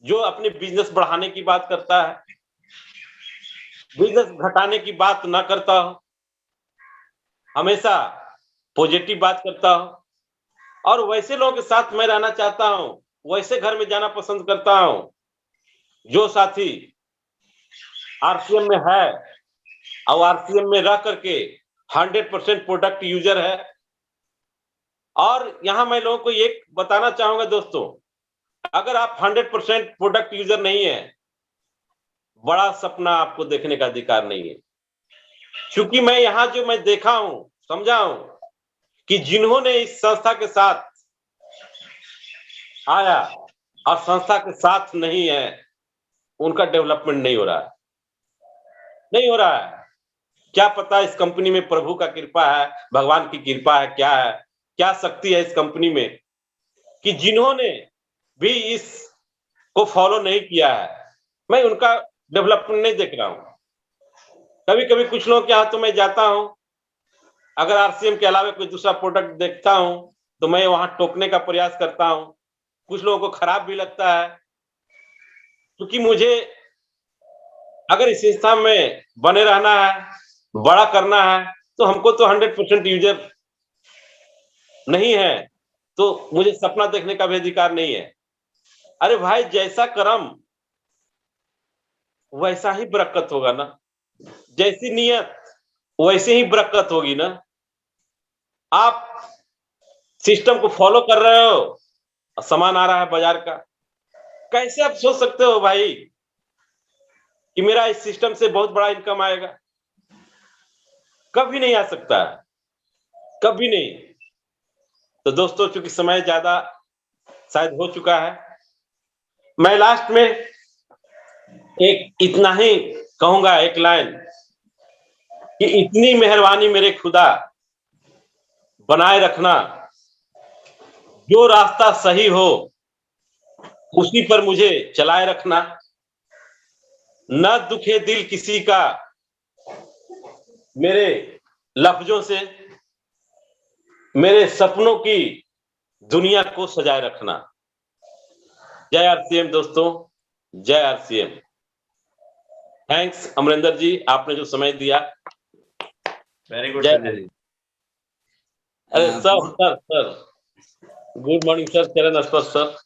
जो अपने बिजनेस बढ़ाने की बात करता है, बिजनेस घटाने की बात ना करता हो, हमेशा पॉजिटिव बात करता हो। और वैसे लोगों के साथ मैं रहना चाहता हूं, वैसे घर में जाना पसंद करता हूं जो साथी आरसीएम में है और आरसीएम में रह करके 100% प्रोडक्ट यूजर है। और यहां मैं लोगों को एक बताना चाहूंगा दोस्तों, अगर आप 100% प्रोडक्ट यूजर नहीं है, बड़ा सपना आपको देखने का अधिकार नहीं है। क्योंकि मैं यहां जो मैं देखा हूं, समझा हूं कि जिन्होंने इस संस्था के साथ आया और संस्था के साथ नहीं है, उनका डेवलपमेंट नहीं हो रहा है, नहीं हो रहा है। क्या पता इस कंपनी में प्रभु का कृपा है, भगवान की कृपा है, क्या शक्ति है इस कंपनी में कि जिन्होंने भी इस को फॉलो नहीं किया है, मैं उनका डेवलपमेंट नहीं देख रहा हूं। कभी कभी कुछ लोगों के यहाँ तो मैं जाता हूं, अगर आरसीएम के अलावा कोई दूसरा प्रोडक्ट देखता हूं तो मैं वहां टोकने का प्रयास करता हूं। कुछ लोगों को खराब भी लगता है, क्योंकि मुझे अगर इस संस्था में बने रहना है, बड़ा करना है, तो हमको तो 100% यूजर नहीं है, तो मुझे सपना देखने का भी अधिकार नहीं है। अरे भाई, जैसा कर्म वैसा ही बरकत होगा ना, जैसी नियत वैसे ही बरकत होगी ना। आप सिस्टम को फॉलो कर रहे हो, सामान आ रहा है बाजार का, कैसे आप सोच सकते हो भाई कि मेरा इस सिस्टम से बहुत बड़ा इनकम आएगा? कभी नहीं आ सकता, कभी नहीं। तो दोस्तों, चूंकि समय ज्यादा शायद हो चुका है, मैं लास्ट में एक इतना ही कहूंगा, एक लाइन कि इतनी मेहरबानी मेरे खुदा बनाए रखना, जो रास्ता सही हो उसी पर मुझे चलाए रखना, न दुखे दिल किसी का मेरे लफ्जों से, मेरे सपनों की दुनिया को सजाए रखना। जय आरसीएम दोस्तों, जय आरसीएम। थैंक्स अमरिंदर जी, आपने जो समय दिया। वेरी गुड जय संजय जी। अरे सर गुड मॉर्निंग सर, चरण स्पर्श सर।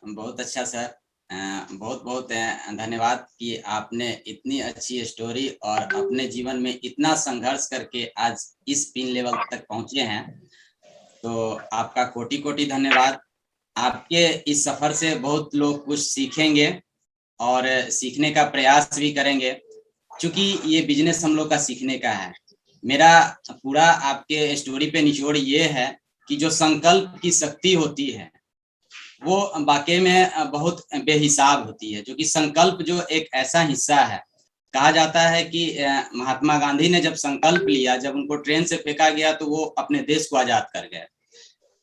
बहुत अच्छा सर, बहुत बहुत धन्यवाद कि आपने इतनी अच्छी स्टोरी और अपने जीवन में इतना संघर्ष करके आज इस पिन लेवल तक पहुंचे हैं। तो आपका कोटि कोटि धन्यवाद। आपके इस सफर से बहुत लोग कुछ सीखेंगे और सीखने का प्रयास भी करेंगे, क्योंकि ये बिजनेस हम लोग का सीखने का है। मेरा पूरा आपके स्टोरी पे निचोड़ ये है कि जो संकल्प की शक्ति होती है वो वाकई में बहुत बेहिसाब होती है। जो कि संकल्प जो एक ऐसा हिस्सा है, कहा जाता है कि महात्मा गांधी ने जब संकल्प लिया, जब उनको ट्रेन से फेंका गया तो वो अपने देश को आजाद कर गए।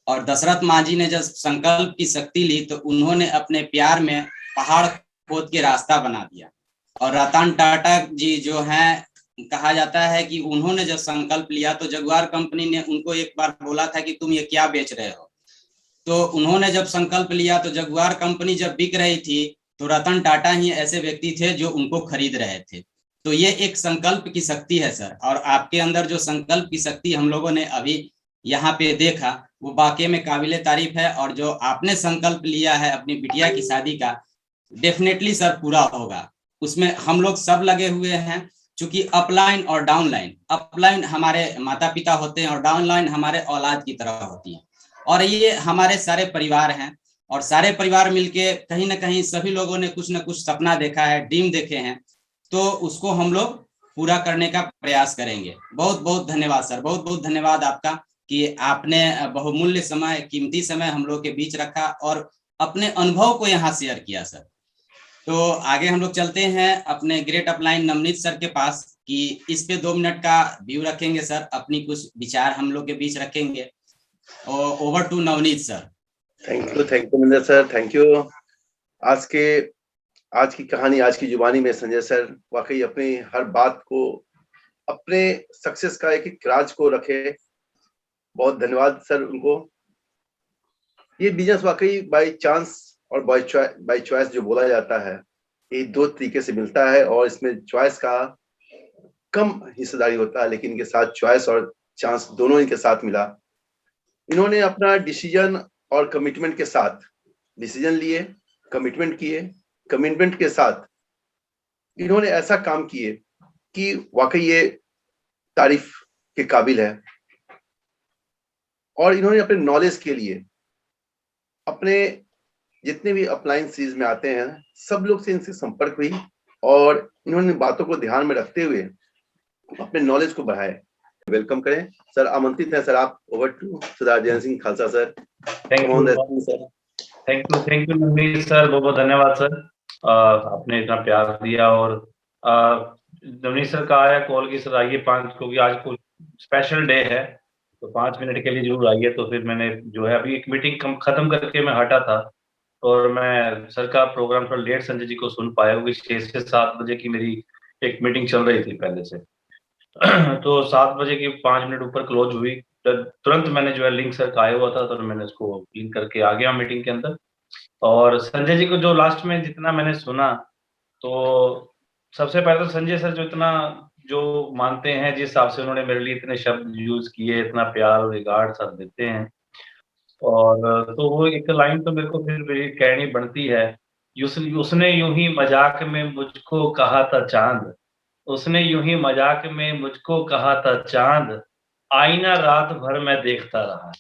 और दशरथ मांझी ने जब संकल्प की शक्ति ली तो उन्होंने अपने प्यार में पहाड़ खोद के रास्ता बना दिया। और रतन टाटा जी जो हैं, कहा जाता है कि उन्होंने जब संकल्प लिया तो जगुआर कंपनी ने उनको एक बार बोला था कि तुम ये क्या बेच रहे हो। तो उन्होंने जब संकल्प लिया तो जगुआर कंपनी जब बिक रही थी तो रतन टाटा ही ऐसे व्यक्ति थे जो उनको खरीद रहे थे। तो ये एक संकल्प की शक्ति है सर। और आपके अंदर जो संकल्प की शक्ति हम लोगों ने अभी यहाँ पे देखा वो वाकई में काबिले तारीफ है। और जो आपने संकल्प लिया है अपनी बिटिया की शादी का, डेफिनेटली सर पूरा होगा। उसमें हम लोग सब लगे हुए हैं, चूंकि अपलाइन और डाउनलाइन, अपलाइन हमारे माता पिता होते हैं और डाउनलाइन हमारे औलाद की तरह होती है। और ये हमारे सारे परिवार हैं और सारे परिवार मिलके कहीं ना कहीं सभी लोगों ने कुछ ना कुछ सपना देखा है, ड्रीम देखे हैं, तो उसको हम लोग पूरा करने का प्रयास करेंगे। बहुत बहुत धन्यवाद सर, बहुत बहुत धन्यवाद आपका कि आपने बहुमूल्य समय, कीमती समय हम लोग के बीच रखा और अपने अनुभव को यहाँ शेयर किया सर। तो आगे हम लोग चलते हैं अपने ग्रेट अपलाइन नवनीत सर के पास कि इस पे 2 मिनट का व्यू रखेंगे सर, अपनी कुछ विचार हम लोग के बीच रखेंगे। और over to Navneet sir. Thank you Minder sir, thank you. आज की कहानी, आज की जुबानी में संजय सर वाकई अपनी हर बात को, अपने सक्सेस का एक एक राज को रखे। बहुत धन्यवाद सर उनको। ये बिजनेस वाकई बाय चांस और बाय चॉइस जो बोला जाता है, ये 2 तरीके से मिलता है और इसमें चॉइस का कम हिस्सेदारी होता है, लेकिन इनके साथ चॉइस और चांस दोनों इनके साथ मिला। इन्होंने अपना डिसीजन और कमिटमेंट के साथ डिसीजन लिए, कमिटमेंट किए, कमिटमेंट के साथ इन्होंने ऐसा काम किए कि वाकई ये तारीफ के काबिल है। और इन्होंने अपने नॉलेज के लिए अपने जितने भी अपलाइन सीरीज में आते हैं सब लोग से इनसे संपर्क हुई और इन्होंने बातों को ध्यान में रखते हुए अपने नॉलेज को बढ़ाया। वेलकम करें सर, आमंत्रित है सर आप। Over to Sardar Jayant Singh Khalsa sir. Thank you sir. Thank you Navneet sir, बहुत बहुत धन्यवाद सर, आपने इतना प्यार दिया। और नवनीत सर का आया कॉल की सर आइए 5, क्योंकि आज कोई स्पेशल डे है तो 5 मिनट के लिए जरूर आइए। तो फिर मैंने जो है अभी एक मीटिंग खत्म करके मैं हटा था और मैं सर का प्रोग्राम थोड़ा लेट संजय जी को सुन पाया, क्योंकि 6 से 7 बजे की मेरी एक मीटिंग चल रही थी पहले से। तो 7 बजे की 5 मिनट ऊपर क्लोज हुई, तुरंत मैंने जो है लिंक सर का आया हुआ था तो मैंने उसको लिंक करके आ गया मीटिंग के अंदर। और संजय जी को जो लास्ट में जितना मैंने सुना, तो सबसे पहले तो संजय सर जो इतना जो मानते हैं, जिस हिसाब से उन्होंने मेरे लिए इतने शब्द यूज किए, इतना प्यार और रिगार्ड सब देते हैं। और तो वो एक लाइन तो मेरे को फिर मेरी कहनी बनती है, उसने यूं ही मजाक में मुझको कहा था चांद, उसने यूं ही मजाक में मुझको कहा था चांद, आईना रात भर मैं देखता रहा।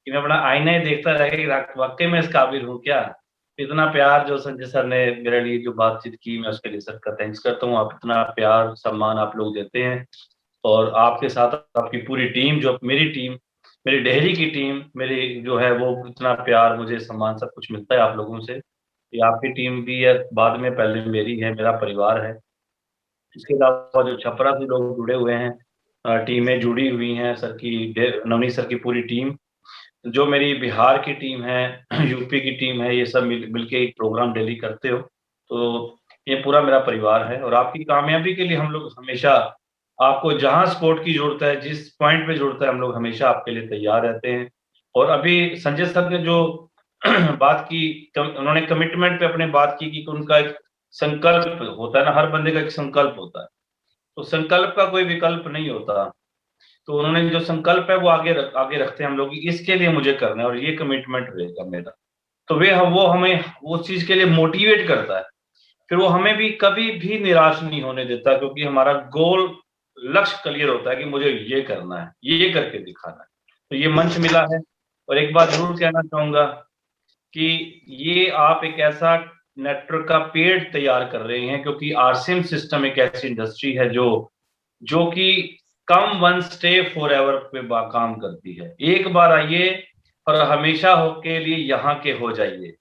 कि मैं अपना आईना ही देखता रह गया कि वाकई में इस काबिल हूँ क्या। इतना प्यार जो संजय सर ने मेरे लिए जो बातचीत की, मैं उसके लिए सर का थैंक्स करता हूँ। आप इतना प्यार सम्मान आप लोग देते हैं और आपके साथ आपकी पूरी टीम, जो मेरी टीम, मेरी डेहरी की टीम, मेरी जो है वो इतना प्यार, मुझे सम्मान सब कुछ मिलता है आप लोगों से। ये आपकी टीम भी है, बाद में पहले मेरी है, मेरा परिवार है। इसके अलावा जो छपरा से लोग जुड़े हुए हैं, टीमें जुड़ी हुई हैं, सर की नवनीत सर की पूरी टीम, जो मेरी बिहार की टीम है, यूपी की टीम है, ये सब मिलके एक प्रोग्राम डेली करते हो। तो ये पूरा मेरा परिवार है और आपकी कामयाबी के लिए हम लोग हमेशा, आपको जहाँ सपोर्ट की जरूरत है, जिस पॉइंट पे जरूरत है, हम लोग हमेशा आपके लिए तैयार रहते हैं। और अभी संजय सर ने जो बात की, उन्होंने कमिटमेंट पे अपने बात की कि उनका एक संकल्प होता है ना, हर बंदे का एक संकल्प होता है, तो संकल्प का कोई विकल्प नहीं होता। तो उन्होंने जो संकल्प है वो आगे रखते हैं हम लोग, इसके लिए मुझे करना है और ये कमिटमेंट रहेगा मेरा। तो वो हमें उस चीज के लिए मोटिवेट करता है, फिर वो हमें भी कभी भी निराश नहीं होने देता, क्योंकि हमारा गोल, लक्ष्य क्लियर होता है कि मुझे ये करना है, ये करके दिखाना है। तो ये मंच मिला है। और एक बात जरूर कहना चाहूंगा कि ये आप एक ऐसा नेटवर्क का पेड़ तैयार कर रहे हैं, क्योंकि आरसीएम सिस्टम एक ऐसी इंडस्ट्री है जो कि कम वन स्टे फॉर एवर पे काम करती है। एक बार आइए और हमेशा हो के लिए यहाँ के हो जाइए।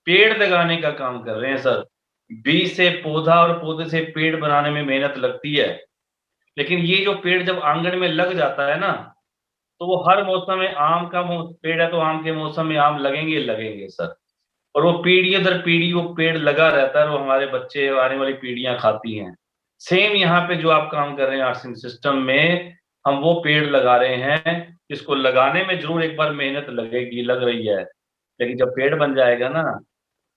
पेड़ लगाने का काम कर रहे हैं सर, बीज से पौधा और पौधे से पेड़ बनाने में मेहनत लगती है, लेकिन ये जो पेड़ जब आंगन में लग जाता है ना, तो वो हर मौसम में आम का पेड़ है तो आम के मौसम में आम लगेंगे सर। और वो पीढ़ी दर पीढ़ी वो पेड़ लगा रहता है, वो हमारे बच्चे, आने वाली पीढ़ियां खाती हैं। सेम यहाँ पे जो आप काम कर रहे हैं आरसीएम सिस्टम में, हम वो पेड़ लगा रहे हैं, इसको लगाने में जरूर एक बार मेहनत लगेगी, लग रही है, लेकिन जब पेड़ बन जाएगा ना,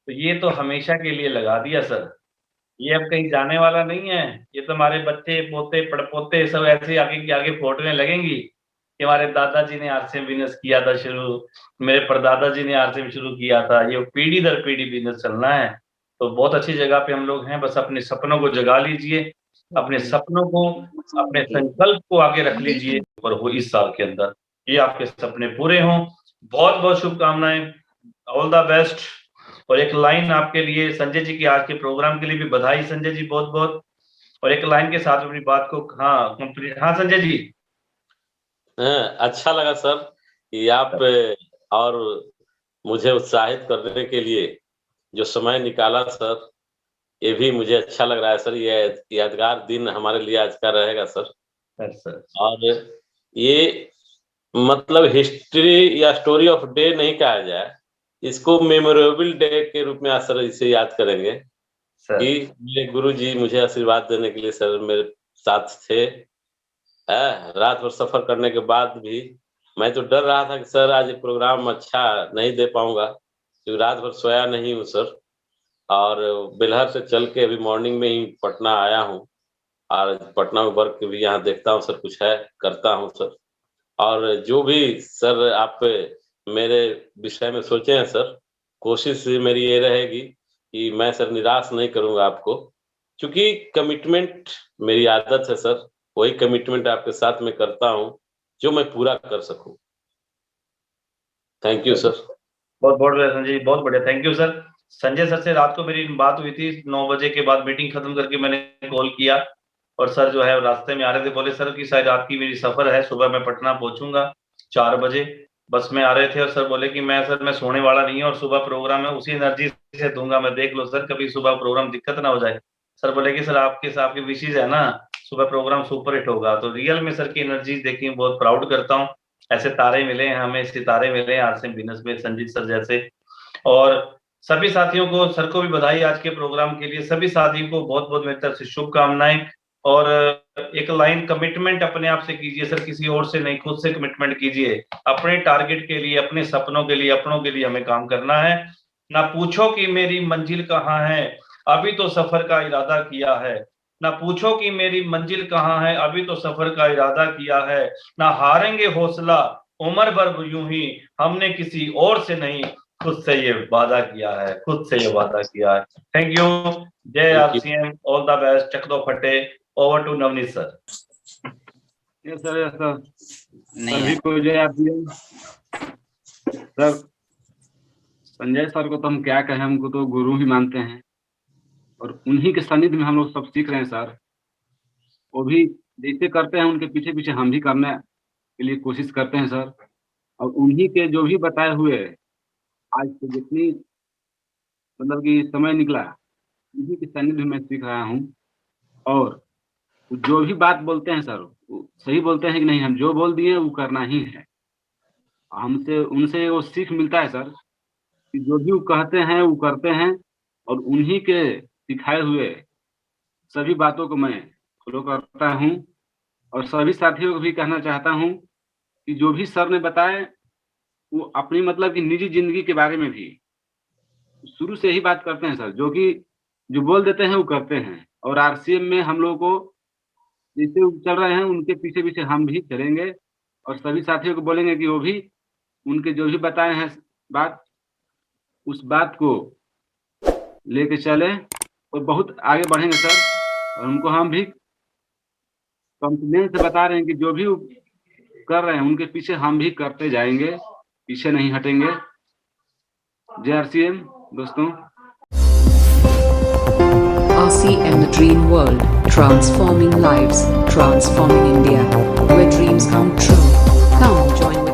तो ये तो हमेशा के लिए लगा दिया सर। ये अब कहीं जाने वाला नहीं है। ये तो हमारे बच्चे, पोते, पड़पोते सब ऐसे आगे की आगे फोटोएं लगेंगी कि हमारे दादाजी ने आरसीएम बिजनेस किया था शुरू, मेरे परदादा जी ने आरसीएम शुरू किया था। ये पीढ़ी दर पीढ़ी बिजनेस चलना है। तो बहुत अच्छी जगह पे हम लोग हैं, बस अपने सपनों को जगा लीजिए, अपने सपनों को, अपने संकल्प को आगे रख लीजिए और वो इस साल के अंदर ये आपके सपने पूरे हों। बहुत बहुत शुभकामनाएं, ऑल द बेस्ट। और एक लाइन आपके लिए संजय जी की, आज के प्रोग्राम के लिए भी बधाई संजय जी, बहुत बहुत। और एक लाइन के साथ अपनी बात को कंप्लीट। हाँ संजय जी। अच्छा लगा सर कि आप और मुझे उत्साहित करने के लिए जो समय निकाला सर, ये भी मुझे अच्छा लग रहा है सर। ये यादगार दिन हमारे लिए आज का रहेगा सर। सर और ये मतलब हिस्ट्री या स्टोरी ऑफ डे नहीं कहा जाए, इसको मेमोरेबल डे के रूप में आज सर इसे याद करेंगे कि मेरे गुरु जी मुझे आशीर्वाद देने के लिए सर मेरे साथ थे। रात भर सफर करने के बाद भी मैं तो डर रहा था कि सर आज प्रोग्राम अच्छा नहीं दे पाऊंगा, क्योंकि रात भर सोया नहीं हूँ सर। और बेलहर से चल के अभी मॉर्निंग में ही पटना आया हूँ और पटना में वर्क भी यहाँ देखता हूँ सर, कुछ है करता हूँ सर। और जो भी सर आप मेरे विषय में सोचे हैं सर, कोशिश मेरी ये रहेगी कि मैं सर निराश नहीं करूंगा आपको, क्योंकि कमिटमेंट मेरी आदत है सर, वही कमिटमेंट आपके साथ में करता हूं जो मैं पूरा कर सकूं। Thank you sir. बहुत बढ़िया संजय जी, बहुत बढ़िया, thank you sir. Sanjay sir से रात को मेरी बात हुई थी, 9 बजे के बाद मीटिंग खत्म करके मैंने कॉल किया और सर जो है रास्ते में आ रहे थे, बोले सर कि शायद रात की मेरी सफर है, सुबह मैं पटना पहुंचूंगा 4 बजे, बस में आ रहे थे। और सर बोले कि मैं सोने वाला नहीं हूं और सुबह प्रोग्राम है उसी एनर्जी से दूंगा, मैं देख लो सर कभी सुबह प्रोग्राम दिक्कत ना हो जाए। सर बोले कि सर आपके विशेष है ना, सुबह प्रोग्राम सुपर हिट होगा। तो रियल में सर की एनर्जी देखी, बहुत प्राउड करता हूँ। ऐसे तारे मिले हैं हमें, सितारे मिले हैं आरसीएम बिजनेस में संजीत सर जैसे। और सभी साथियों को, सर को भी बधाई आज के प्रोग्राम के लिए, सभी साथियों को बहुत बहुत मेरी तरफ से शुभकामनाएं। और एक लाइन, कमिटमेंट अपने आप से कीजिए सर, किसी और से नहीं, खुद से कमिटमेंट कीजिए। अपने टारगेट के लिए, अपने सपनों के लिए, अपनों के लिए हमें काम करना है। ना पूछो कि मेरी मंजिल कहाँ है, अभी तो सफर का इरादा किया है। ना पूछो कि मेरी मंजिल कहाँ है, अभी तो सफर का इरादा किया है। ना हारेंगे हौसला, उम्र भर यूं ही, हमने किसी और से नहीं, खुद से ये वादा किया है, खुद से ये वादा किया है। Thank you. जय आरसीएम, ऑल द बेस्ट, चक दो फटे। Over to Navneet sir. Yes sir, yes sir. नहीं सभी को जय आरसीएम। सर संजय सर को तो हम क्या कहें, हमको तो गुरु ही मानते हैं और उन्हीं के सानिध्य में हम लोग सब सीख रहे हैं सर। वो भी जैसे करते हैं उनके पीछे पीछे हम भी करने के लिए कोशिश करते हैं सर। और उन्हीं के जो भी बताए हुए आज से जितनी मतलब कि समय निकला, उन्हीं के सानिध्य में मैं सीख रहा हूँ। और जो भी बात बोलते हैं सर, वो सही बोलते हैं कि नहीं, हम जो बोल दिए वो करना ही है। हमसे उनसे वो सीख मिलता है सर कि जो भी वो कहते हैं वो करते हैं। और उन्हीं के सिखाए हुए सभी बातों को मैं फॉलो करता हूँ। और सभी साथियों को भी कहना चाहता हूँ कि जो भी सर ने बताए वो अपनी मतलब कि निजी जिंदगी के बारे में भी शुरू से ही बात करते हैं सर, जो कि जो बोल देते हैं वो करते हैं। और आरसीएम में हम लोगों को जैसे वो चल रहे हैं उनके पीछे पीछे हम भी चलेंगे। और सभी साथियों को बोलेंगे कि वो भी उनके जो भी बताए हैं बात, उस बात को लेके चले और बहुत आगे बढ़ेंगे सर। और उनको हम भी कॉन्फिडेंस से बता रहे हैं कि जो भी वो कर रहे हैं उनके पीछे हम भी करते जाएंगे, पीछे नहीं हटेंगे। जय आरसीएम दोस्तों। RCM, the dream world, transforming lives, transforming India, where dreams come true. Come join